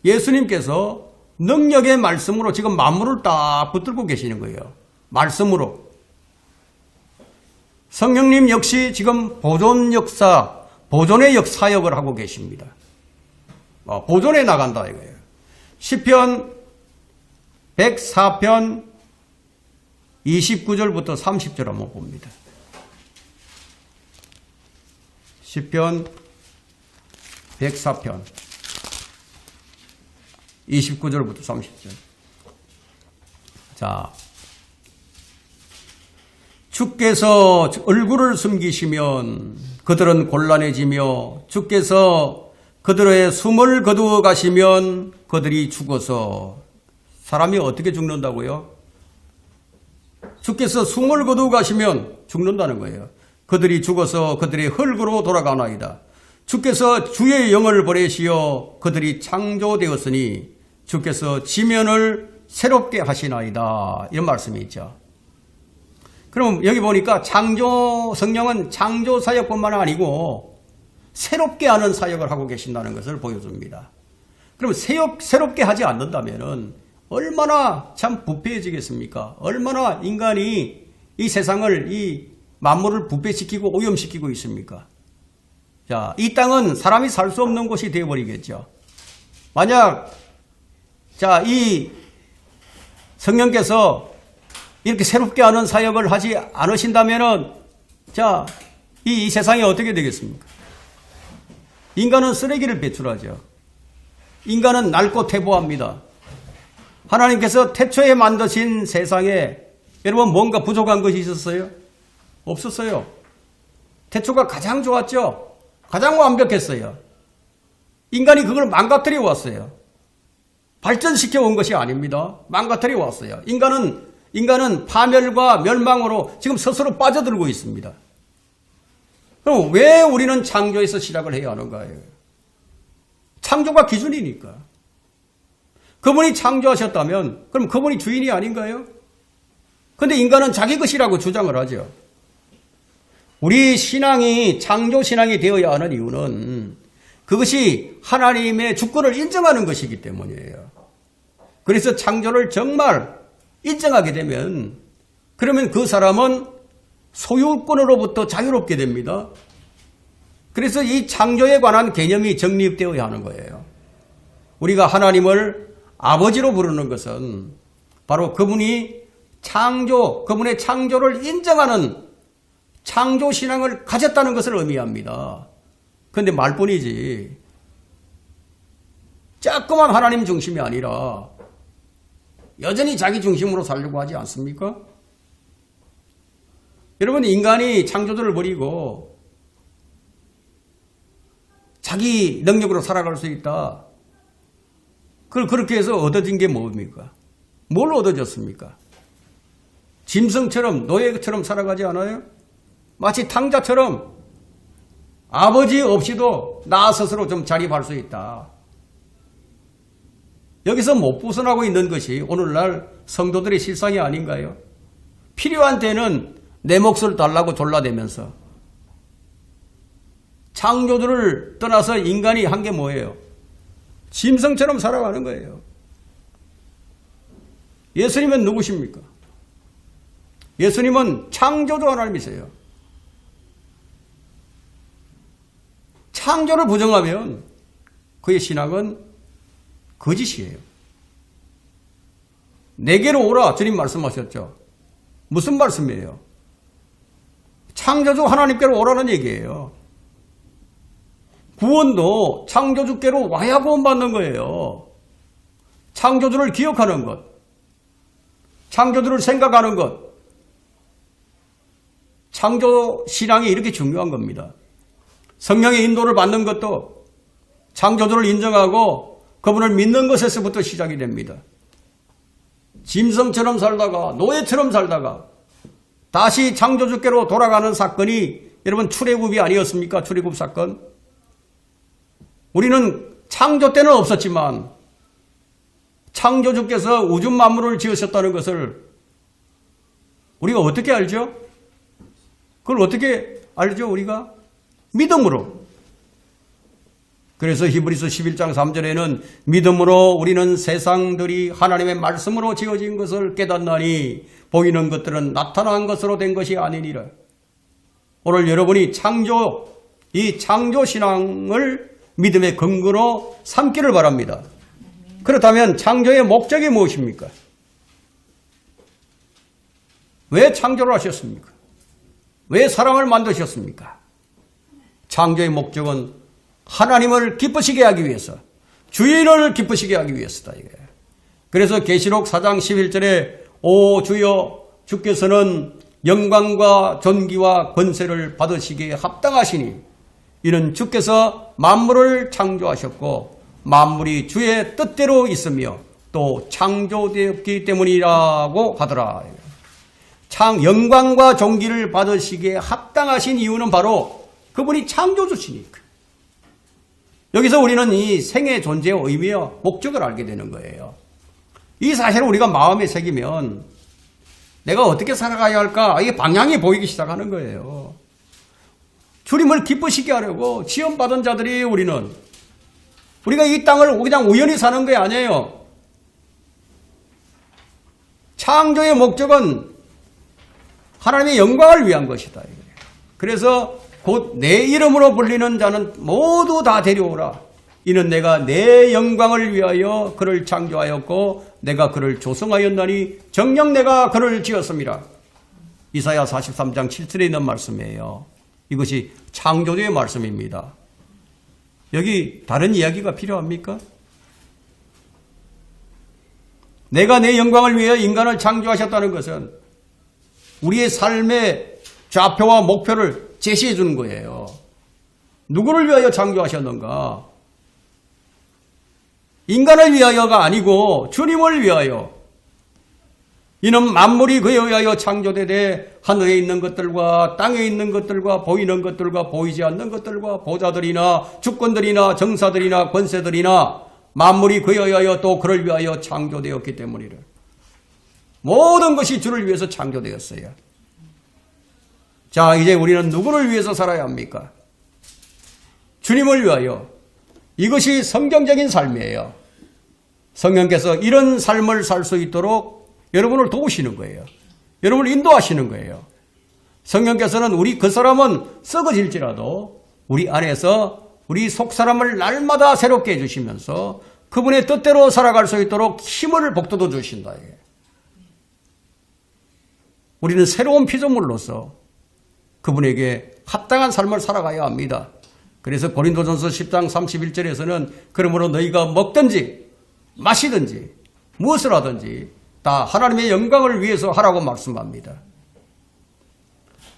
예수님께서 능력의 말씀으로 지금 만물을 딱 붙들고 계시는 거예요. 말씀으로. 성령님 역시 지금 보존의 역사역을 하고 계십니다. 보존해 나간다 이거예요. 시편 104편 29절부터 30절 한번 봅니다. 시편 104편 29절부터 30절. 자, 주께서 얼굴을 숨기시면 그들은 곤란해지며 주께서 그들의 숨을 거두어 가시면 그들이 죽어서. 사람이 어떻게 죽는다고요? 주께서 숨을 거두어 가시면 죽는다는 거예요. 그들이 죽어서 그들의 흙으로 돌아가나이다. 주께서 주의 영을 보내시어 그들이 창조되었으니 주께서 지면을 새롭게 하시나이다. 이런 말씀이 있죠. 그럼 여기 보니까 성령은 창조 사역뿐만 아니고 새롭게 하는 사역을 하고 계신다는 것을 보여줍니다. 그럼 새롭게 하지 않는다면 얼마나 참 부패해지겠습니까? 얼마나 인간이 이 세상을, 이 만물을 부패시키고 오염시키고 있습니까? 자, 이 땅은 사람이 살 수 없는 곳이 되어버리겠죠. 만약, 자, 이 성령께서 이렇게 새롭게 하는 사역을 하지 않으신다면은, 자, 이 세상이 어떻게 되겠습니까? 인간은 쓰레기를 배출하죠. 인간은 낡고 퇴보합니다. 하나님께서 태초에 만드신 세상에 여러분 뭔가 부족한 것이 있었어요? 없었어요. 태초가 가장 좋았죠. 가장 완벽했어요. 인간이 그걸 망가뜨려 왔어요. 발전시켜 온 것이 아닙니다. 망가뜨려 왔어요. 인간은 파멸과 멸망으로 지금 스스로 빠져들고 있습니다. 그럼 왜 우리는 창조에서 시작을 해야 하는가요? 창조가 기준이니까. 그분이 창조하셨다면 그럼 그분이 주인이 아닌가요? 근데 인간은 자기 것이라고 주장을 하죠. 우리 신앙이 창조신앙이 되어야 하는 이유는 그것이 하나님의 주권을 인정하는 것이기 때문이에요. 그래서 창조를 정말 인정하게 되면 그러면 그 사람은 소유권으로부터 자유롭게 됩니다. 그래서 이 창조에 관한 개념이 정립되어야 하는 거예요. 우리가 하나님을 아버지로 부르는 것은 바로 그분의 창조를 인정하는 창조신앙을 가졌다는 것을 의미합니다. 그런데 말뿐이지. 자꾸만 하나님 중심이 아니라 여전히 자기 중심으로 살려고 하지 않습니까? 여러분, 인간이 창조주를 버리고 자기 능력으로 살아갈 수 있다. 그걸 그렇게 해서 얻어진 게 뭡니까? 뭘 얻어졌습니까? 짐승처럼 노예처럼 살아가지 않아요? 마치 탕자처럼 아버지 없이도 나 스스로 좀 자립할 수 있다. 여기서 못 벗어나고 있는 것이 오늘날 성도들의 실상이 아닌가요? 필요한 때는 내 몫을 달라고 졸라대면서 창조주를 떠나서 인간이 한 게 뭐예요? 짐승처럼 살아가는 거예요. 예수님은 누구십니까? 예수님은 창조주 하나님이세요. 창조를 부정하면 그의 신앙은 거짓이에요. 내게로 오라 주님 말씀하셨죠. 무슨 말씀이에요? 창조주 하나님께로 오라는 얘기예요. 구원도 창조주께로 와야 구원받는 거예요. 창조주를 기억하는 것, 창조주를 생각하는 것, 창조 신앙이 이렇게 중요한 겁니다. 성령의 인도를 받는 것도 창조주를 인정하고 그분을 믿는 것에서부터 시작이 됩니다. 짐승처럼 살다가 노예처럼 살다가 다시 창조주께로 돌아가는 사건이 여러분 출애굽이 아니었습니까? 출애굽 사건. 우리는 창조 때는 없었지만 창조주께서 우주 만물을 지으셨다는 것을 우리가 어떻게 알죠? 그걸 어떻게 알죠? 우리가 믿음으로. 그래서 히브리서 11장 3절에는 믿음으로 우리는 세상들이 하나님의 말씀으로 지어진 것을 깨닫나니 보이는 것들은 나타난 것으로 된 것이 아니니라. 오늘 여러분이 이 창조신앙을 믿음의 근거로 삼기를 바랍니다. 그렇다면 창조의 목적이 무엇입니까? 왜 창조를 하셨습니까? 왜 사람을 만드셨습니까? 창조의 목적은 하나님을 기쁘시게 하기 위해서, 주인을 기쁘시게 하기 위해서다. 이게. 그래서 계시록 4장 11절에 오 주여 주께서는 영광과 존귀와 권세를 받으시기에 합당하시니 이는 주께서 만물을 창조하셨고 만물이 주의 뜻대로 있으며 또 창조되었기 때문이라고 하더라. 영광과 존귀를 받으시기에 합당하신 이유는 바로 그분이 창조주시니까. 여기서 우리는 이 생의 존재의 의미와 목적을 알게 되는 거예요. 이 사실을 우리가 마음에 새기면 내가 어떻게 살아가야 할까? 이게 방향이 보이기 시작하는 거예요. 주님을 기쁘시게 하려고 지원받은 자들이 우리는. 우리가 이 땅을 그냥 우연히 사는 게 아니에요. 창조의 목적은 하나님의 영광을 위한 것이다. 그래서 곧 내 이름으로 불리는 자는 모두 다 데려오라. 이는 내가 내 영광을 위하여 그를 창조하였고 내가 그를 조성하였나니 정녕 내가 그를 지었습니다. 이사야 43장 7절에 있는 말씀이에요. 이것이 창조주의 말씀입니다. 여기 다른 이야기가 필요합니까? 내가 내 영광을 위하여 인간을 창조하셨다는 것은 우리의 삶의 좌표와 목표를 제시해 주는 거예요. 누구를 위하여 창조하셨는가? 인간을 위하여가 아니고 주님을 위하여. 이는 만물이 그에 의하여 창조되되 하늘에 있는 것들과 땅에 있는 것들과 보이는 것들과 보이지 않는 것들과 보좌들이나 주권들이나 정사들이나 권세들이나 만물이 그에 의하여 또 그를 위하여 창조되었기 때문이라. 모든 것이 주를 위해서 창조되었어요. 자, 이제 우리는 누구를 위해서 살아야 합니까? 주님을 위하여. 이것이 성경적인 삶이에요. 성령께서 이런 삶을 살 수 있도록 여러분을 도우시는 거예요. 여러분을 인도하시는 거예요. 성령께서는 우리 그 사람은 썩어질지라도 우리 안에서 우리 속사람을 날마다 새롭게 해주시면서 그분의 뜻대로 살아갈 수 있도록 힘을 북돋워 주신다. 우리는 새로운 피조물로서 그분에게 합당한 삶을 살아가야 합니다. 그래서 고린도전서 10장 31절에서는 그러므로 너희가 먹든지 마시든지 무엇을 하든지 다 하나님의 영광을 위해서 하라고 말씀합니다.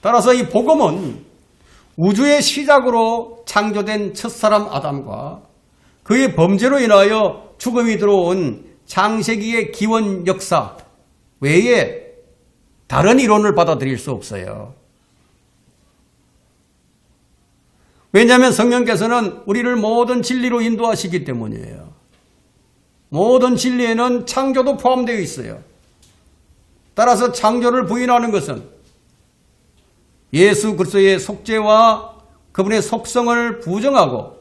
따라서 이 복음은 우주의 시작으로 창조된 첫사람 아담과 그의 범죄로 인하여 죽음이 들어온 창세기의 기원 역사 외에 다른 이론을 받아들일 수 없어요. 왜냐하면 성령께서는 우리를 모든 진리로 인도하시기 때문이에요. 모든 진리에는 창조도 포함되어 있어요. 따라서 창조를 부인하는 것은 예수 그리스도의 속죄와 그분의 속성을 부정하고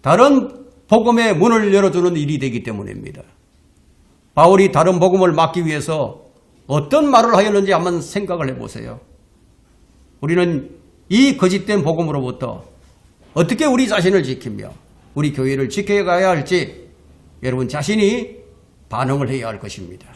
다른 복음의 문을 열어주는 일이 되기 때문입니다. 바울이 다른 복음을 막기 위해서 어떤 말을 하였는지 한번 생각을 해보세요. 우리는 이 거짓된 복음으로부터 어떻게 우리 자신을 지키며 우리 교회를 지켜가야 할지 여러분 자신이 반응을 해야 할 것입니다.